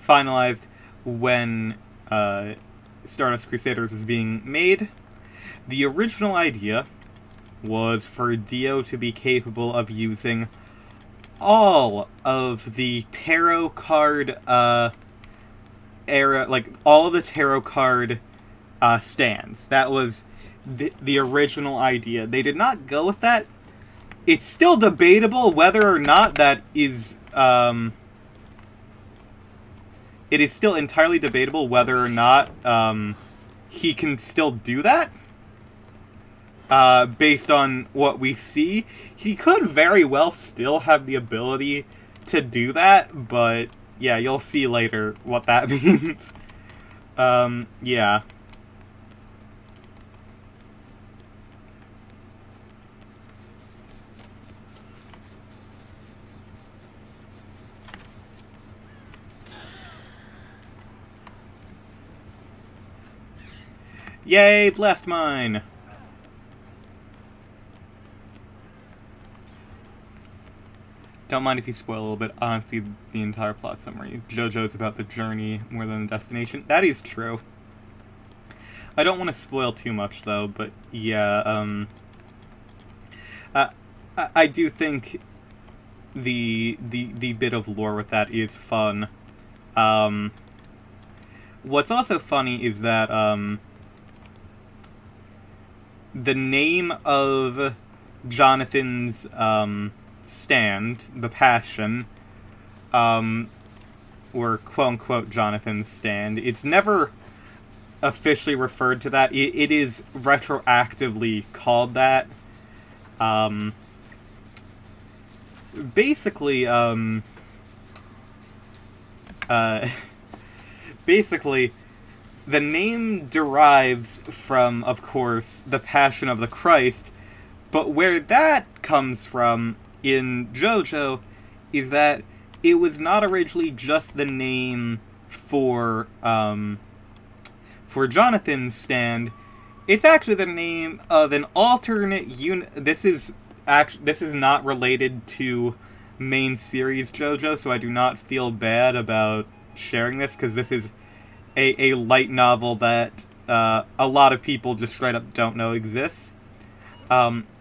Finalized when Stardust Crusaders was being made. The original idea was for Dio to be capable of using all of the tarot card era, like all of the tarot card stands. That was the original idea. They did not go with that. It's still debatable whether or not that is, it is still entirely debatable whether or not he can still do that. Based on what we see, he could very well still have the ability to do that, but yeah, you'll see later what that means. Yeah. Yay, blast mine! Don't mind if you spoil a little bit. Honestly, the entire plot summary. JoJo's about the journey more than the destination. That is true. I don't want to spoil too much, though, but yeah, I do think the bit of lore with that is fun. What's also funny is that, the name of Jonathan's, stand, the Passion, or quote-unquote Jonathan's stand, it's never officially referred to that. It is retroactively called that. Basically, basically, the name derives from, of course, the Passion of the Christ, but where that comes from in JoJo is that it was not originally just the name for Jonathan's stand. It's actually the name of an alternate This is not related to main series JoJo, so I do not feel bad about sharing this, because this is a light novel that a lot of people just straight up don't know exists,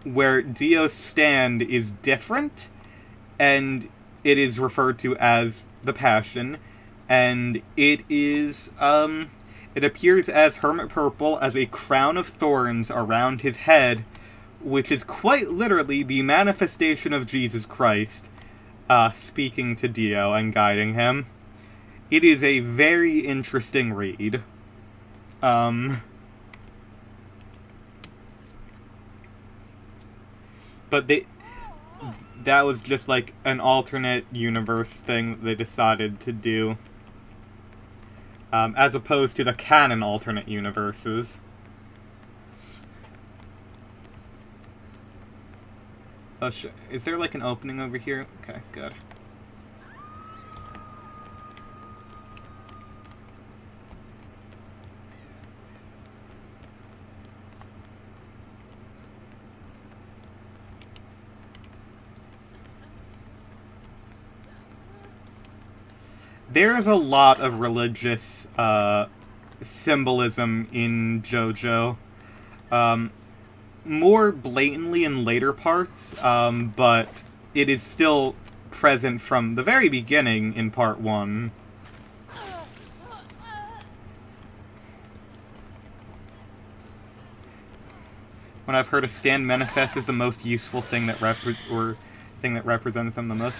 where Dio's stand is different, and it is referred to as the Passion, and it is, it appears as Hermit Purple as a crown of thorns around his head, which is quite literally the manifestation of Jesus Christ, speaking to Dio and guiding him. It is a very interesting read. But that was just like an alternate universe thing they decided to do. As opposed to the canon alternate universes. Oh shit, is there like an opening over here? Okay, good. There's a lot of religious symbolism in JoJo. More blatantly in later parts, but it is still present from the very beginning in Part 1. When I've heard a stand manifest is the most useful thing that represents them the most.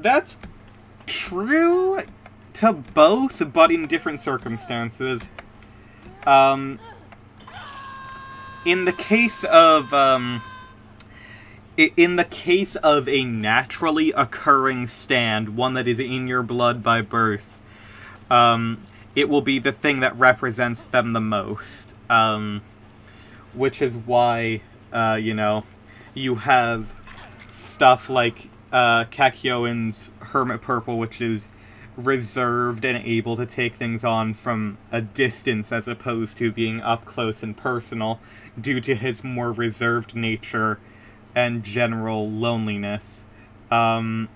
That's true to both, but in different circumstances. In the case of a naturally occurring stand, one that is in your blood by birth, it will be the thing that represents them the most. Which is why, you know, you have stuff like Kakyoin's Hermit Purple, which is reserved and able to take things on from a distance as opposed to being up close and personal, due to his more reserved nature and general loneliness. And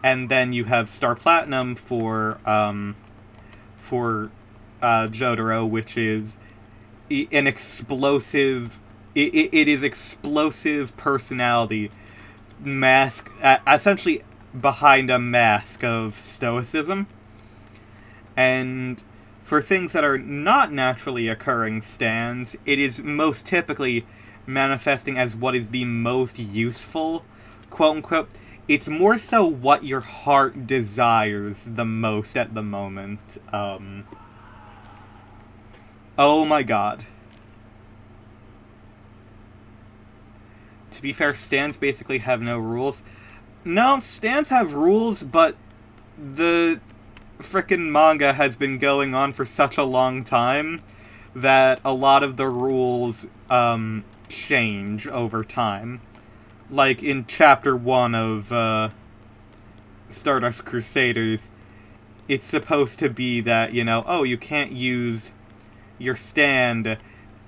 then you have Star Platinum for Jotaro, which is an explosive... It is explosive personality mask, essentially behind a mask of stoicism. And for things that are not naturally occurring stands, it is most typically manifesting as what is the most useful, quote-unquote. It's more so what your heart desires the most at the moment. Oh my god. To be fair, stands basically have no rules. No, stands have rules, but the frickin' manga has been going on for such a long time that a lot of the rules change over time. Like in Chapter 1 of Stardust Crusaders, it's supposed to be that, you know, oh, you can't use your stand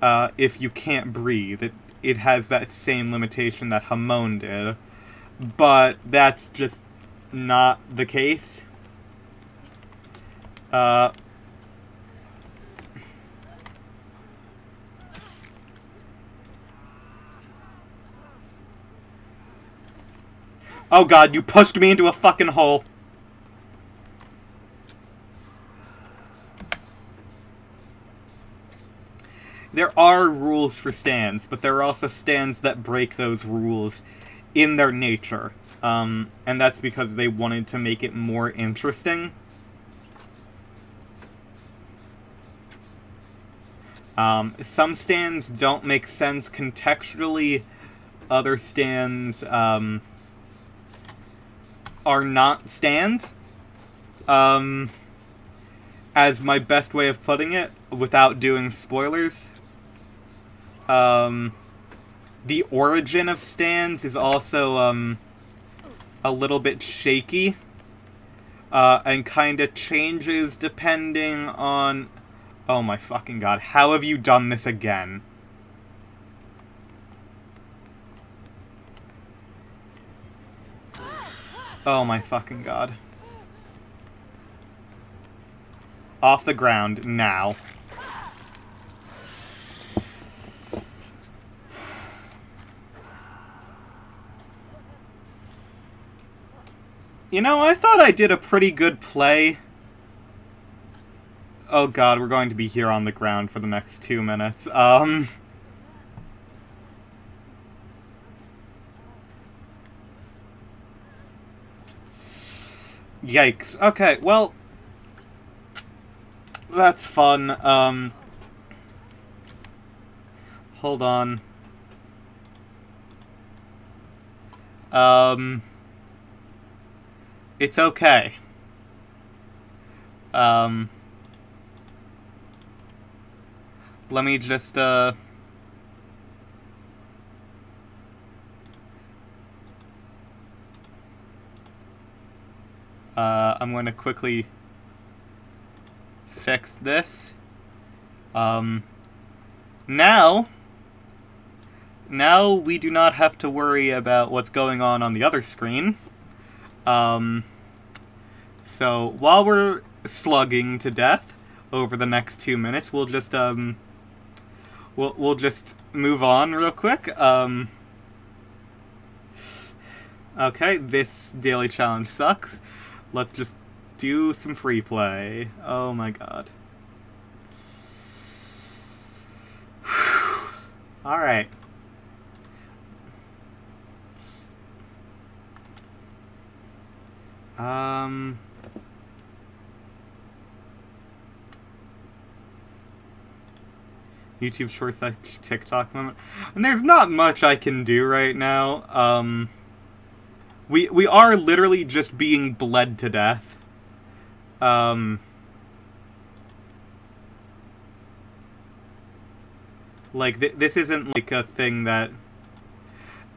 if you can't breathe. It has that same limitation that Hamon did. But that's just not the case. Oh god, you pushed me into a fucking hole. There are rules for stands, but there are also stands that break those rules in their nature. And that's because they wanted to make it more interesting. Some stands don't make sense contextually. Other stands are not stands. As my best way of putting it, without doing spoilers. The origin of stands is also a little bit shaky. And kind of changes depending on... Oh my fucking god, how have you done this again? Oh my fucking god. Off the ground, now. You know, I thought I did a pretty good play. Oh god, we're going to be here on the ground for the next 2 minutes. Yikes. Okay, well... That's fun. Hold on. It's okay. Let me just, I'm going to quickly fix this. Now we do not have to worry about what's going on the other screen. So while we're slugging to death over the next 2 minutes, we'll just, we'll just move on real quick. Okay, this daily challenge sucks. Let's just do some free play. Oh my god. Alright. YouTube Shorts, TikTok moment. And there's not much I can do right now. We are literally just being bled to death. Like, this isn't, like, a thing that...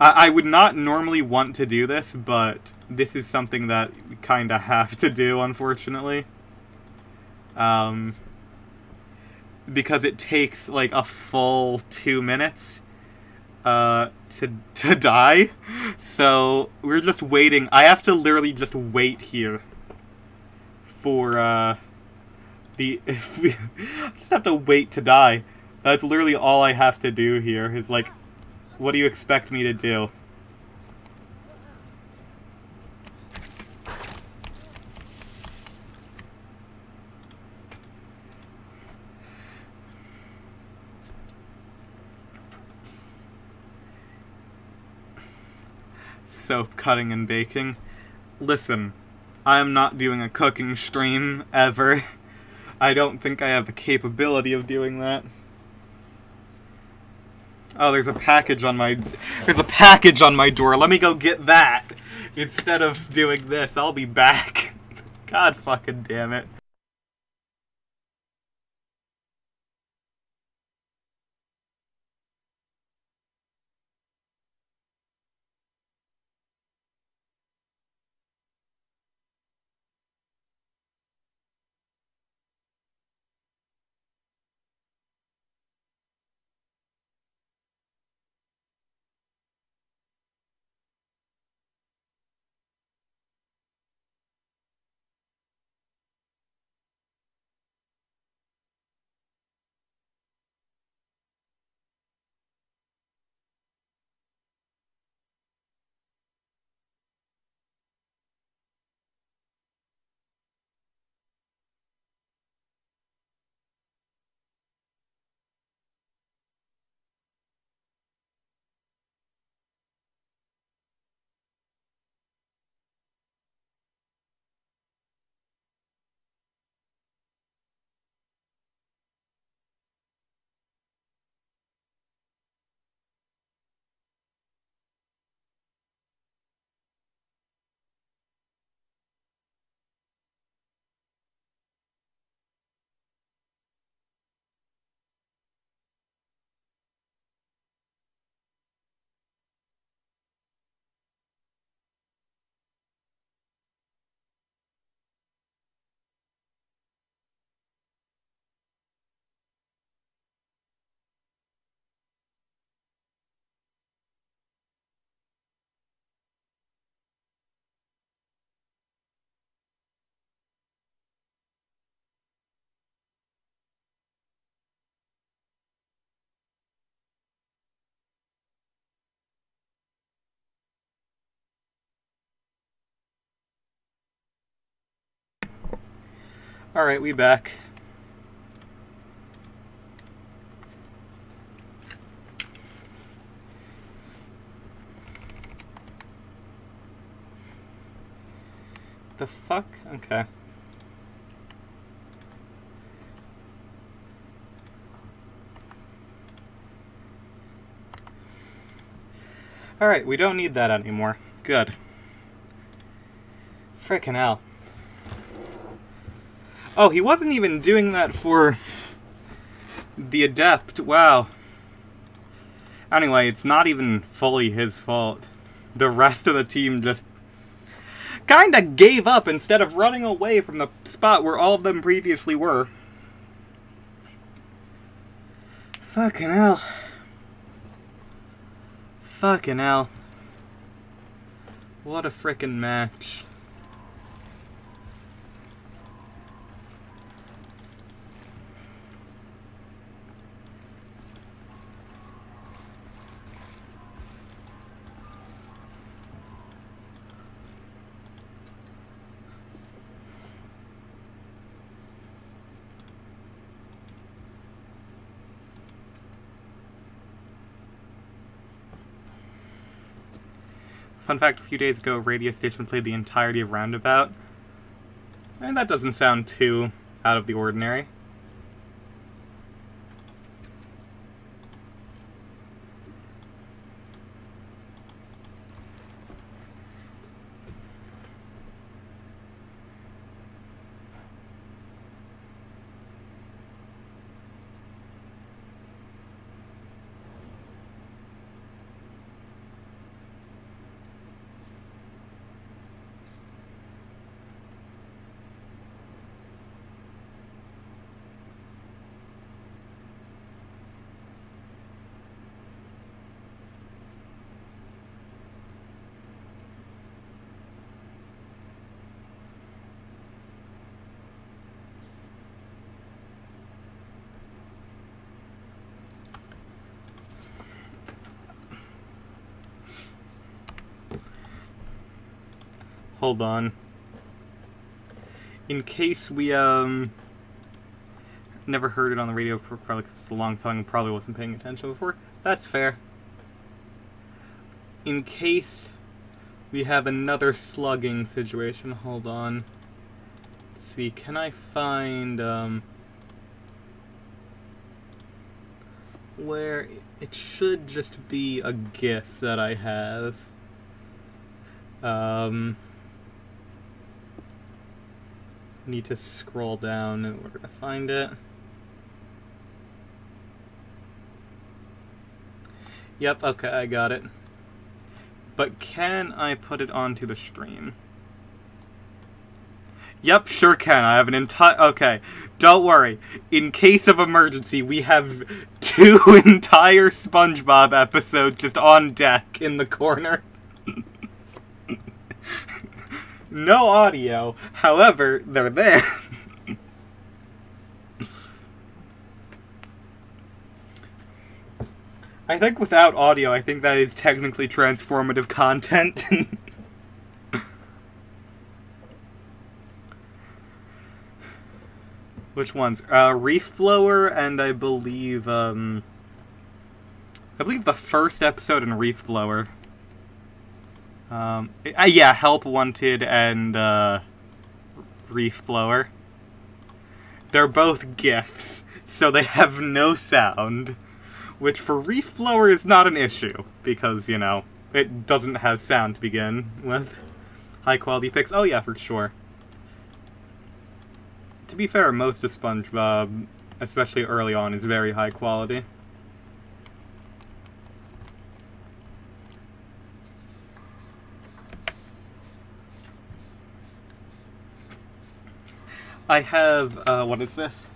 I would not normally want to do this, but this is something that we kinda have to do, unfortunately. Because it takes, like, a full 2 minutes, to die. So, we're just waiting. I have to literally just wait here for, just have to wait to die. That's literally all I have to do here, is, like, what do you expect me to do? Soap cutting and baking. Listen, I am not doing a cooking stream, ever. I don't think I have the capability of doing that. Oh, there's a package on my door. Let me go get that instead of doing this. I'll be back. God fucking damn it. Alright, we back. The fuck? Okay. Alright, we don't need that anymore. Good. Frickin' hell. Oh, he wasn't even doing that for the Adept. Wow. Anyway, it's not even fully his fault. The rest of the team just kinda gave up instead of running away from the spot where all of them previously were. Fucking hell. Fucking hell. What a frickin' match. Fun fact, a few days ago, a radio station played the entirety of Roundabout. And that doesn't sound too out of the ordinary. Hold on. In case we, never heard it on the radio for probably because it's a long song and probably wasn't paying attention before. That's fair. In case we have another slugging situation, hold on. Let's see, can I find, where it should just be a GIF that I have. Need to scroll down in order to find it. Yep, okay, I got it. But can I put it onto the stream? Yep, sure can. I have an entire... Okay, don't worry. In case of emergency, we have 2 entire SpongeBob episodes just on deck in the corner. No audio, however, they're there. I think without audio, I think that is technically transformative content. Which ones? Reef Blower and I believe the first episode in Reef Blower. Yeah, Help Wanted and, Reef Blower. They're both GIFs, so they have no sound. Which for Reef Blower is not an issue, because, you know, it doesn't have sound to begin with. High quality fix, oh yeah, for sure. To be fair, most of SpongeBob, especially early on, is very high quality. I have, what is this?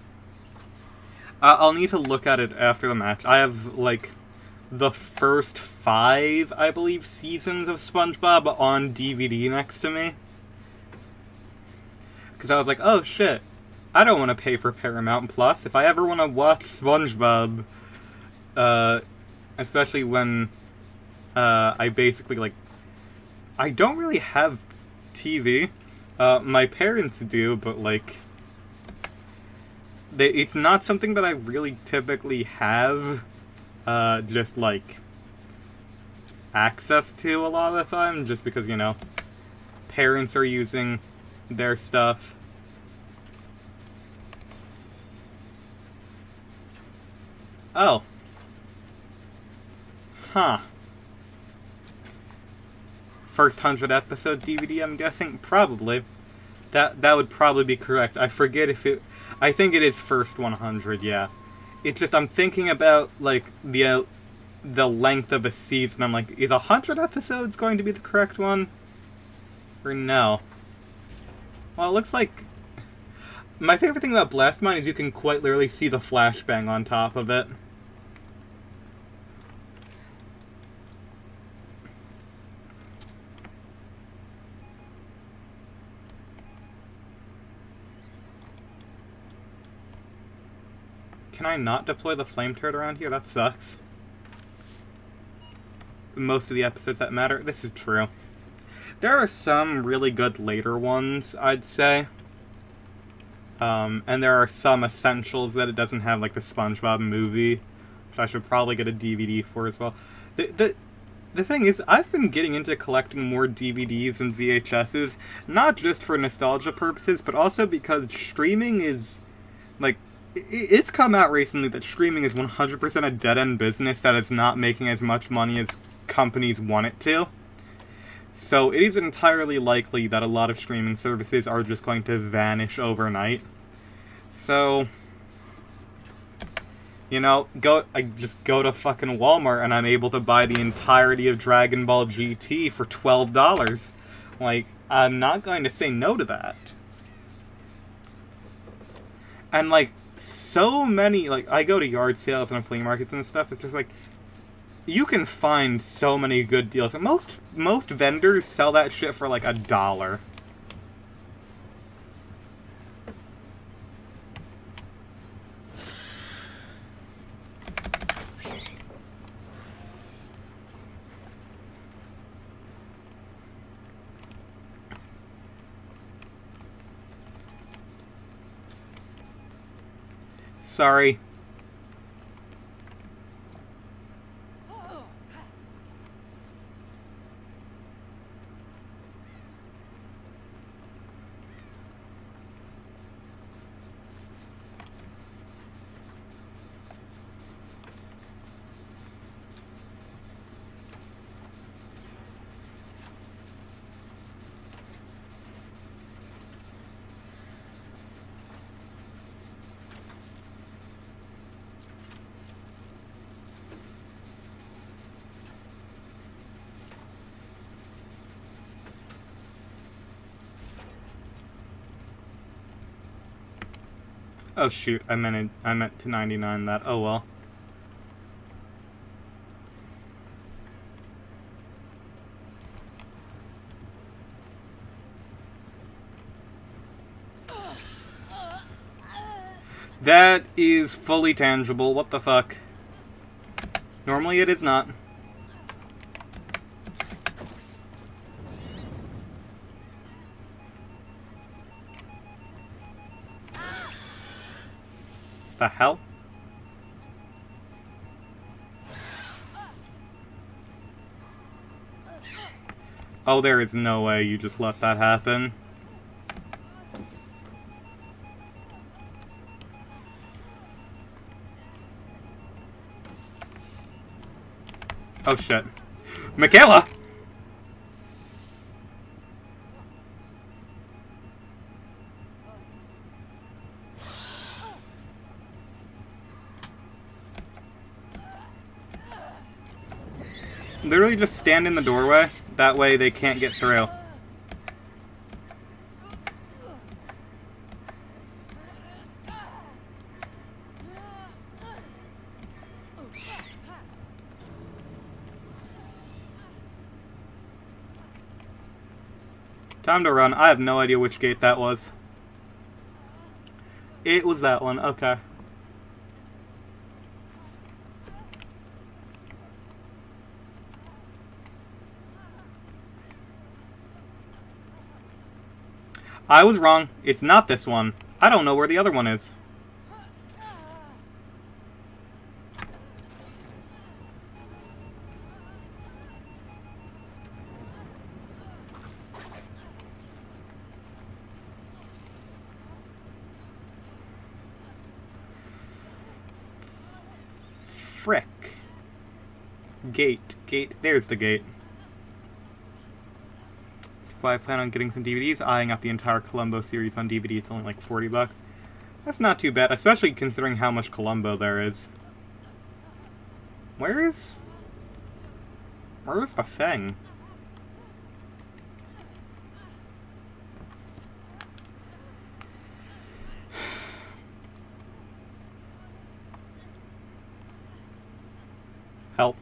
I'll need to look at it after the match. I have, like, the first 5, I believe, seasons of SpongeBob on DVD next to me. Because I was like, oh shit, I don't want to pay for Paramount Plus. If I ever want to watch SpongeBob, especially when, I basically, like, I don't really have TV. My parents do, but, like, it's not something that I really typically have, just, like, access to a lot of the time, just because, you know, parents are using their stuff. Oh. Huh. First 100 episodes DVD, I'm guessing? Probably. That would probably be correct. I forget if it... I think it is first 100, yeah. It's just, I'm thinking about, like, the length of a season. I'm like, is 100 episodes going to be the correct one? Or no? Well, it looks like... My favorite thing about Blast Mine is you can quite literally see the flashbang on top of it. Can I not deploy the flame turret around here? That sucks. Most of the episodes that matter. This is true. There are some really good later ones, I'd say. And there are some essentials that it doesn't have, like the SpongeBob movie, which I should probably get a DVD for as well. The thing is, I've been getting into collecting more DVDs and VHSs, not just for nostalgia purposes, but also because streaming is, like, it's come out recently that streaming is 100% a dead-end business that is not making as much money as companies want it to. So it is entirely likely that a lot of streaming services are just going to vanish overnight. So, you know, I just go to fucking Walmart and I'm able to buy the entirety of Dragon Ball GT for $12. Like, I'm not going to say no to that. And, like, so many, like, I go to yard sales and flea markets and stuff, it's just like, you can find so many good deals. Most vendors sell that shit for, like, $1. Sorry. Oh shoot, I meant to 99 that. Oh well. That is fully tangible. What the fuck? Normally it is not. The hell? Oh, there is no way you just let that happen. Oh shit. Michaela! Literally just stand in the doorway. That way they can't get through. Time to run. I have no idea which gate that was. It was that one. Okay. I was wrong. It's not this one. I don't know where the other one is. frick? Gate. There's the gate. That's why I plan on getting some DVDs. Eyeing out the entire Columbo series on DVD. It's only like 40 bucks. That's not too bad, especially considering how much Columbo there is. Where's the thing? Help.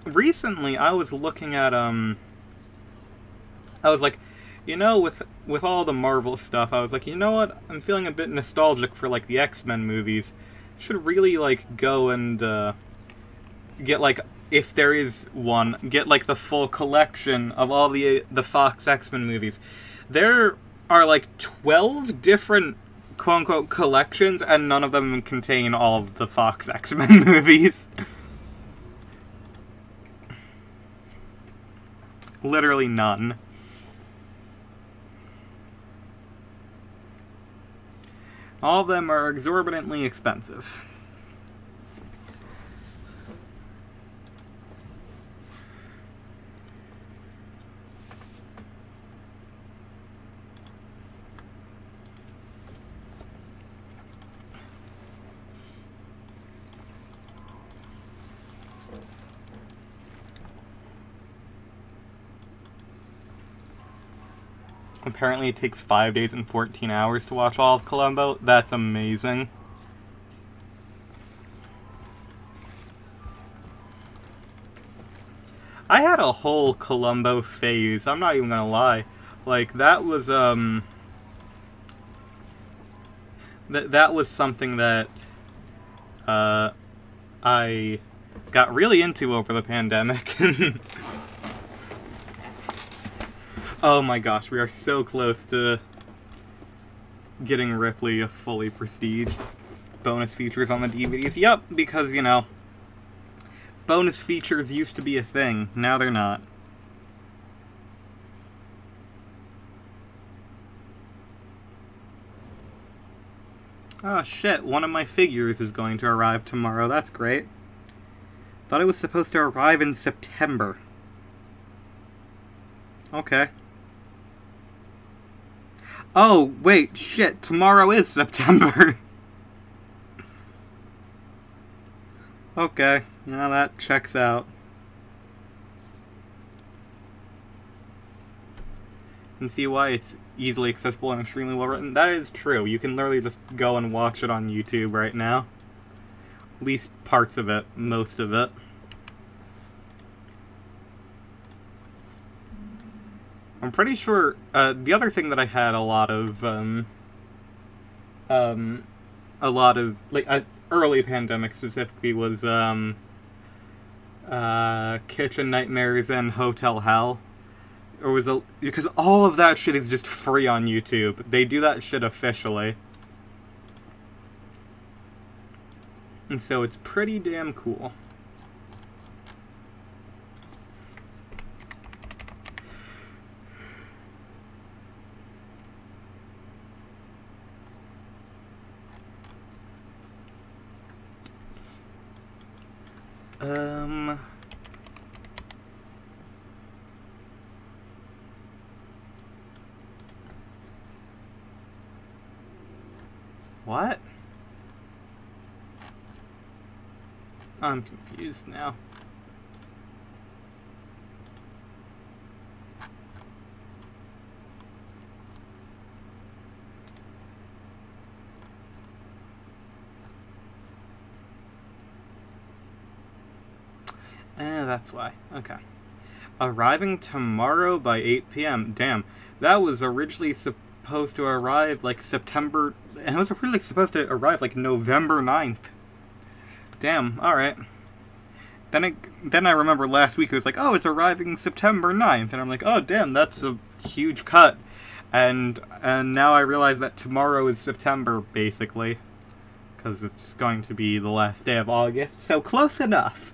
Recently, I was looking at, I was like, you know, with all the Marvel stuff, I was like, you know what? I'm feeling a bit nostalgic for, like, the X-Men movies. Should really, like, go and, get, like, if there is one, get, like, the full collection of all the Fox X-Men movies. There are, like, 12 different, quote-unquote, collections, and none of them contain all of the Fox X-Men movies. Literally none. All of them are exorbitantly expensive. Apparently it takes 5 days and 14 hours to watch all of Columbo. That's amazing. I had a whole Columbo phase, I'm not even gonna lie. Like, that was, that was something that, I got really into over the pandemic. Oh my gosh, we are so close to getting Ripley a fully prestige. Bonus features on the DVDs. Yep, because, you know, bonus features used to be a thing. Now they're not. Oh shit, one of my figures is going to arrive tomorrow. That's great. Thought it was supposed to arrive in September. Okay. Oh, wait, shit, tomorrow is September. Okay, yeah, that checks out. You can see why it's easily accessible and extremely well written. That is true. You can literally just go and watch it on YouTube right now. At least parts of it, most of it. I'm pretty sure, the other thing that I had a lot of, like, early pandemic specifically was, Kitchen Nightmares and Hotel Hell. Or was it, because all of that shit is just free on YouTube. They do that shit officially. And so it's pretty damn cool. What? I'm confused now. That's why. Okay. Arriving tomorrow by 8 p.m. Damn. That was originally supposed to arrive like September... And it was originally supposed to arrive like November 9th. Damn. Alright. Then I remember last week it was like, oh, it's arriving September 9th. And I'm like, oh, damn, that's a huge cut. And now I realize that tomorrow is September, basically. Because it's going to be the last day of August. So close enough.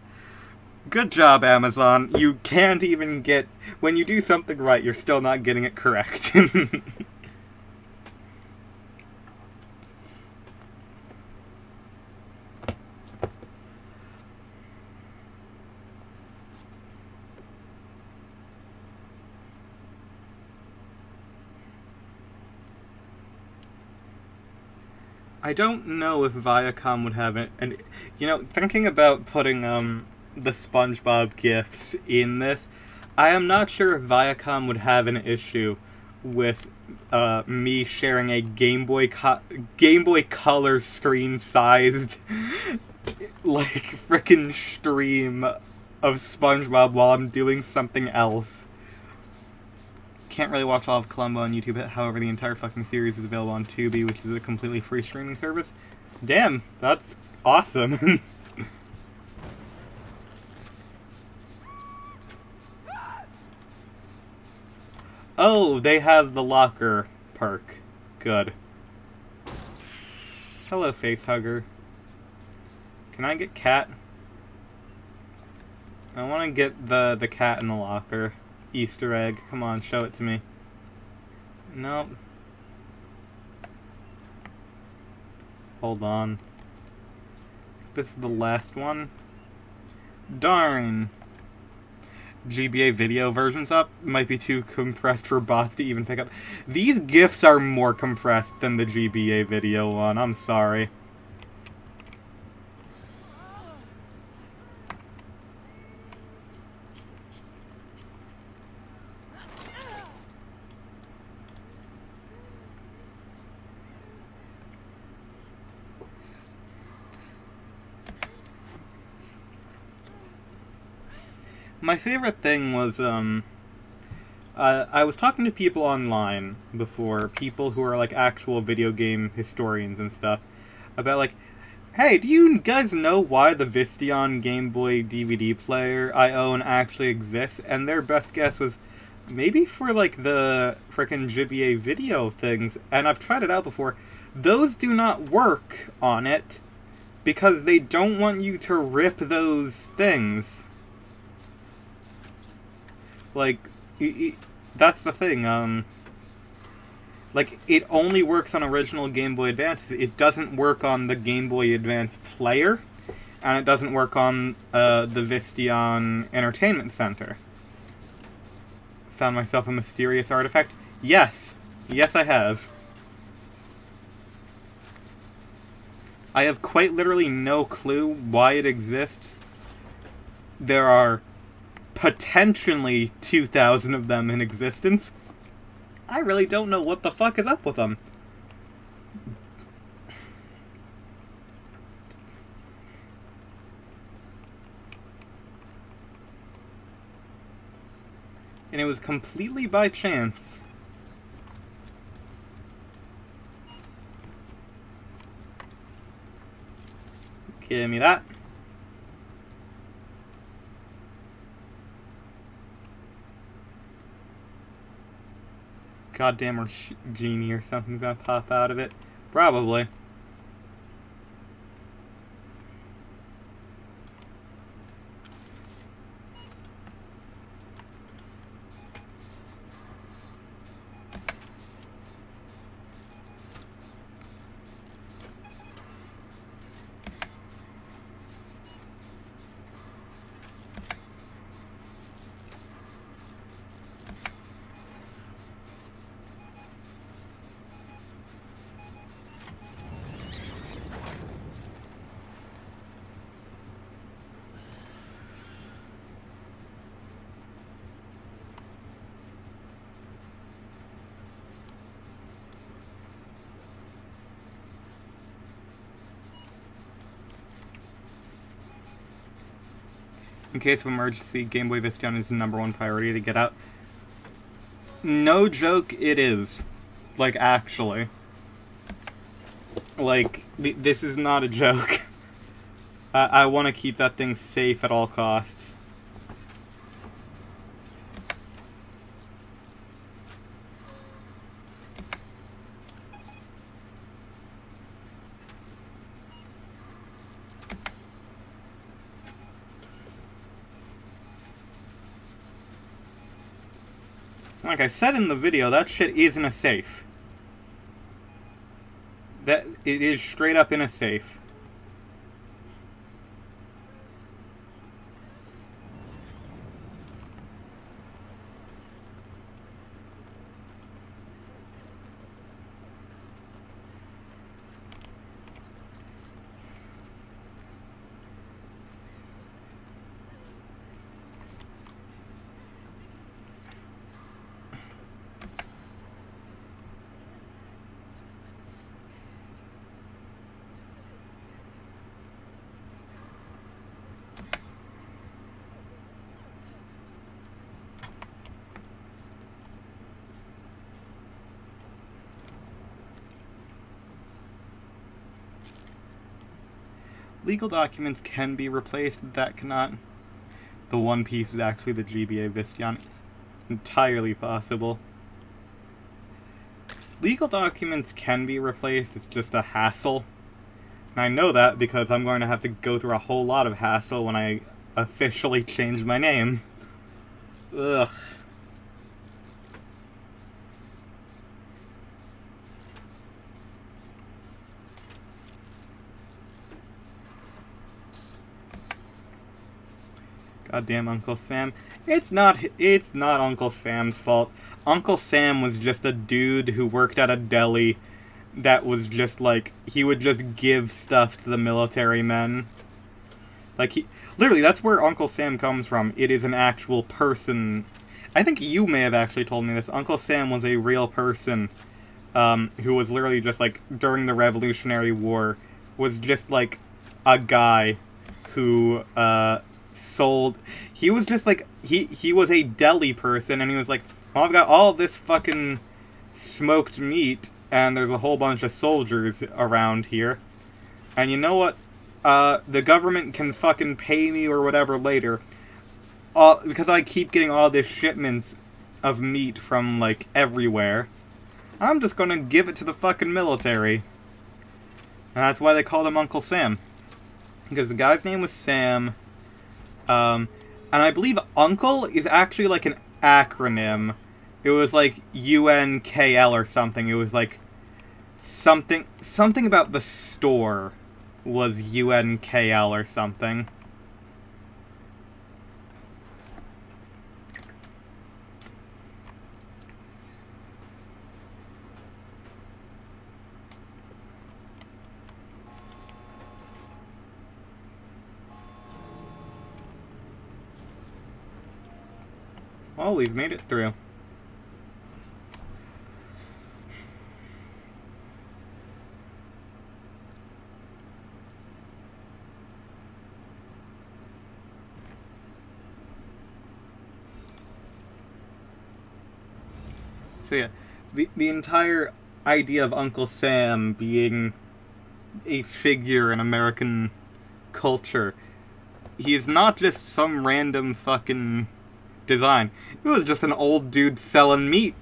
Good job, Amazon. You can't even get... When you do something right, you're still not getting it correct. I don't know if Viacom would have it, and you know, thinking about putting the SpongeBob gifs in this, I am not sure if Viacom would have an issue with me sharing a Game Boy Color screen sized like frickin' stream of SpongeBob while I'm doing something else. Can't really watch all of Columbo on YouTube, however the entire fucking series is available on Tubi, which is a completely free streaming service. Damn, that's awesome. Oh, they have the locker perk. Good. Hello, facehugger. Can I get cat? I want to get the cat in the locker. Easter egg. Come on, show it to me. Nope. Hold on. This is the last one. Darn. GBA video version's up. Might be too compressed for bots to even pick up. These GIFs are more compressed than the GBA video one. I'm sorry. My favorite thing was, I was talking to people online before, people who are, like, actual video game historians and stuff, about, like, hey, do you guys know why the Vistion Game Boy DVD player I own actually exists? And their best guess was, maybe for, like, the frickin' GBA video things, and I've tried it out before. Those do not work on it, because they don't want you to rip those things. Like, that's the thing, like, it only works on original Game Boy Advances. It doesn't work on the Game Boy Advance player, and it doesn't work on, the Vistion Entertainment Center. Found myself a mysterious artifact? Yes. Yes, I have. I have quite literally no clue why it exists. There are potentially 2,000 of them in existence. I really don't know what the fuck is up with them. And it was completely by chance. Give me that. Goddamn, or genie or something's gonna pop out of it. Probably. In case of emergency, Game Boy Vistion is the #1 priority to get out. No joke, it is. Like, actually. Like, this is not a joke. I want to keep that thing safe at all costs. Like I said in the video, that shit is in a safe. That it is straight up in a safe. Legal documents can be replaced, that cannot. The One Piece is actually the GBA Vistion. Entirely possible. Legal documents can be replaced, it's just a hassle. And I know that because I'm going to have to go through a whole lot of hassle when I officially change my name. Ugh. Goddamn Uncle Sam. It's not Uncle Sam's fault. Uncle Sam was just a dude who worked at a deli that was just like, he would just give stuff to the military men. Like, literally, that's where Uncle Sam comes from. It is an actual person. I think you may have actually told me this. Uncle Sam was a real person, who was literally just like, during the Revolutionary War, was just like a guy who, sold. He was just like, he was a deli person, and he was like, well, I've got all this fucking smoked meat, and there's a whole bunch of soldiers around here, and you know what, the government can fucking pay me or whatever later, because I keep getting all this shipments of meat from, like, everywhere. I'm just gonna give it to the fucking military. And that's why they called him Uncle Sam, because the guy's name was Sam. And I believe Uncle is actually like an acronym. It was like UNKL or something. It was like something about the store was UNKL or something. Well, we've made it through. So yeah, the entire idea of Uncle Sam being a figure in American culture, he is not just some random fucking design. It was just an old dude selling meat.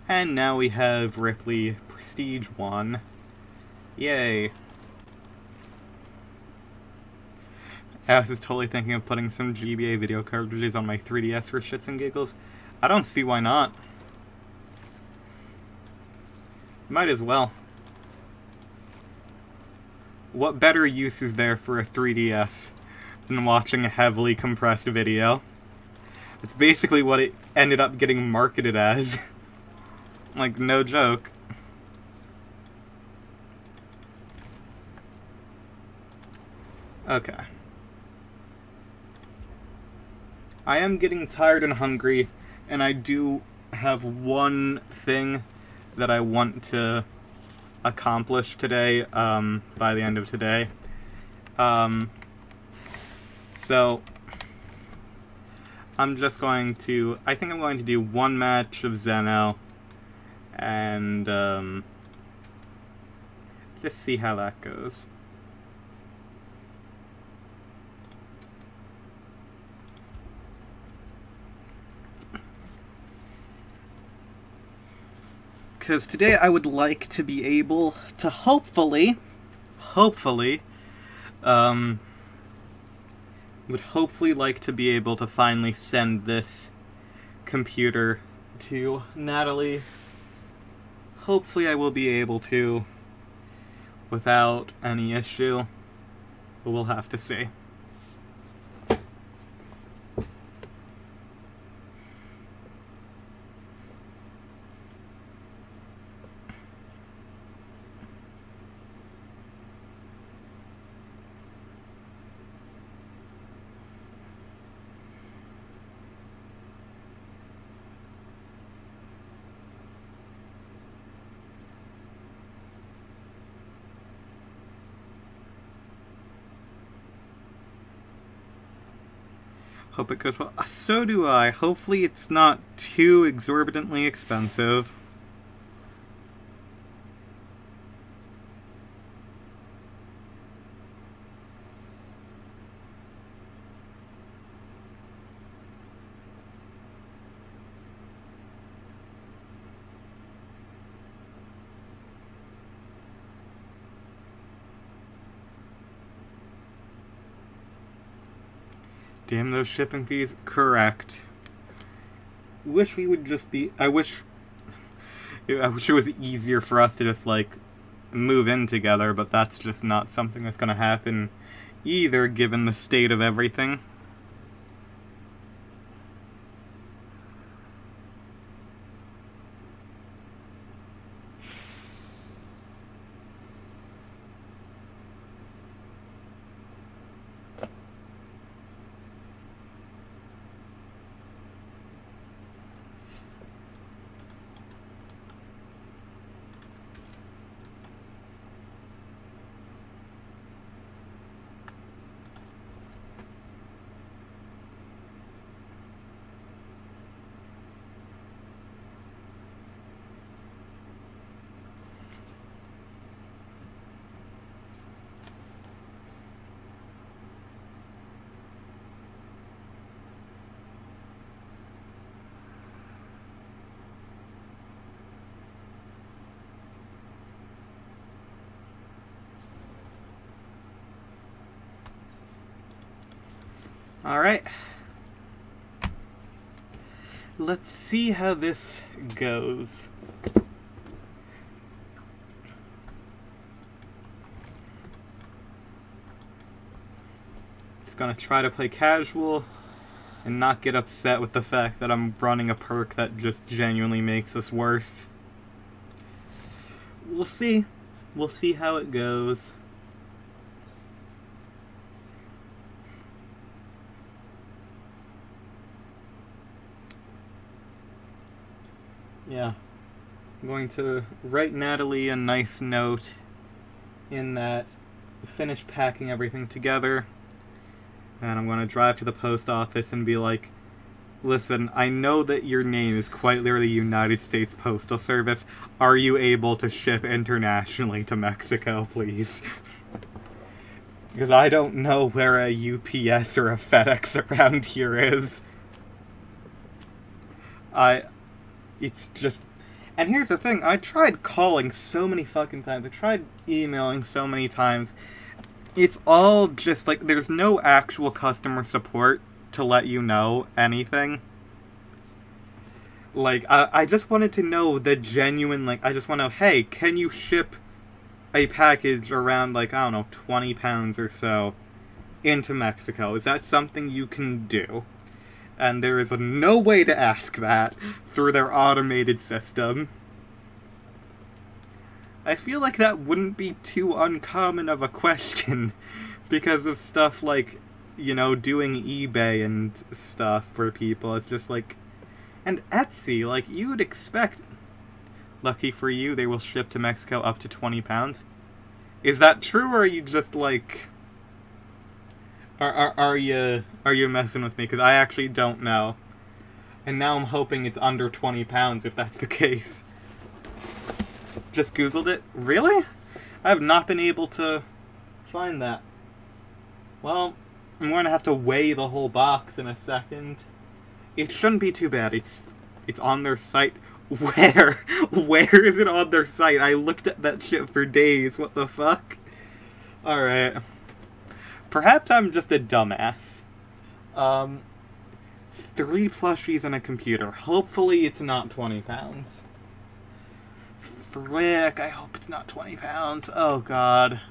And now we have Ripley Prestige 1. Yay. I was just totally thinking of putting some GBA video cartridges on my 3DS for shits and giggles. I don't see why not. Might as well. What better use is there for a 3DS than watching a heavily compressed video? It's basically what it ended up getting marketed as. Like, no joke. Okay. I am getting tired and hungry, and I do have one thing that I want to accomplish today, by the end of today. So, I'm just going to, I think I'm going to do one match of Zeno, and, just see how that goes. because today I would like to be able to hopefully, would hopefully like to be able to finally send this computer to Natalie. Hopefully I will be able to without any issue, but we'll have to see. Hope it goes well. So do I. Hopefully it's not too exorbitantly expensive. Damn those shipping fees. Correct. Wish we would just be... I wish it was easier for us to just, like, move in together, but that's just not something that's gonna happen either, given the state of everything. Alright. Let's see how this goes. Just gonna try to play casual and not get upset with the fact that I'm running a perk that just genuinely makes us worse. We'll see. We'll see how it goes. Yeah, I'm going to write Natalie a nice note in that, finish packing everything together, and I'm going to drive to the post office and be like, listen, I know that your name is quite literally United States Postal Service. Are you able to ship internationally to Mexico, please? Because I don't know where a UPS or a FedEx around here is. It's just... And here's the thing, I tried calling so many fucking times, I tried emailing so many times. It's all just, like, there's no actual customer support to let you know anything. Like, I just wanted to know the genuine, like, I just want to know, hey, can you ship a package around, like, I don't know, 20 pounds or so into Mexico? Is that something you can do? And there is no way to ask that through their automated system. I feel like that wouldn't be too uncommon of a question because of stuff like, you know, doing eBay and stuff for people. It's just like... And Etsy, like, you would expect... Lucky for you, they will ship to Mexico up to 20 pounds. Is that true, or are you just, like... Are you messing with me? Because I actually don't know. And now I'm hoping it's under 20 pounds if that's the case. Just Googled it. Really? I have not been able to find that. Well, I'm going to have to weigh the whole box in a second. It shouldn't be too bad. It's on their site. Where? Where is it on their site? I looked at that shit for days. What the fuck? Alright. Perhaps I'm just a dumbass. It's 3 plushies and a computer. Hopefully it's not 20 pounds. Frick, I hope it's not 20 pounds. Oh god.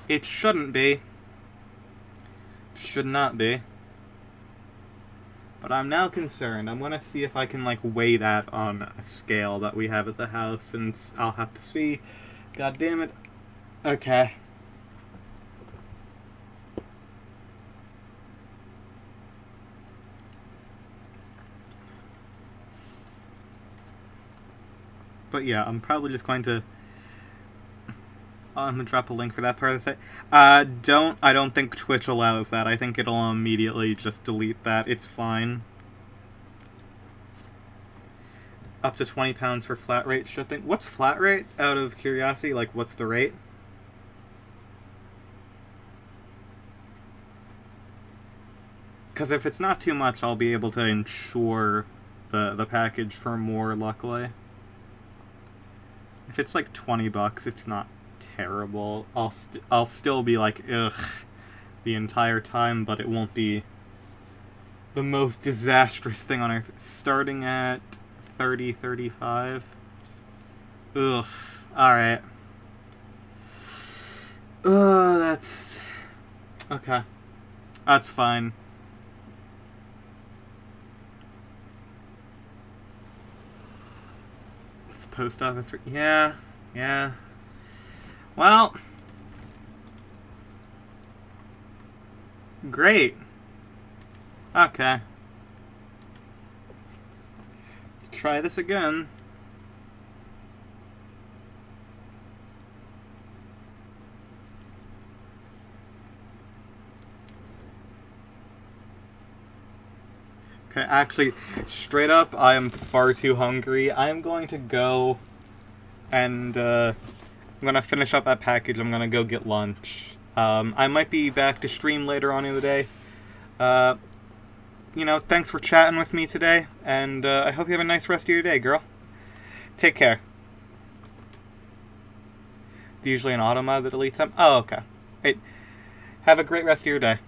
It shouldn't be. Should not be. But I'm now concerned. I'm gonna see if I can, like, weigh that on a scale that we have at the house, and I'll have to see. God damn it. Okay. But yeah, I'm probably just going to... I'm gonna drop a link for that part of the site. I don't think Twitch allows that. I think it'll immediately just delete that. It's fine. Up to 20 pounds for flat rate shipping. What's flat rate, out of curiosity? Like, what's the rate? Because if it's not too much, I'll be able to insure the package for more, luckily. If it's like 20 bucks, it's not terrible. I'll still be like, ugh, the entire time, but it won't be the most disastrous thing on earth. Starting at 30, 35. Ugh. Alright. That's... Okay. That's fine. It's post office... Yeah. Yeah. Well, great. Okay. Let's try this again. Okay, actually, straight up, I am far too hungry. I am going to go and, I'm gonna finish up that package. I'm gonna go get lunch. I might be back to stream later on in the day. You know, thanks for chatting with me today, and I hope you have a nice rest of your day, girl. Take care. Usually an auto mod that deletes them? Oh, okay. Hey, have a great rest of your day.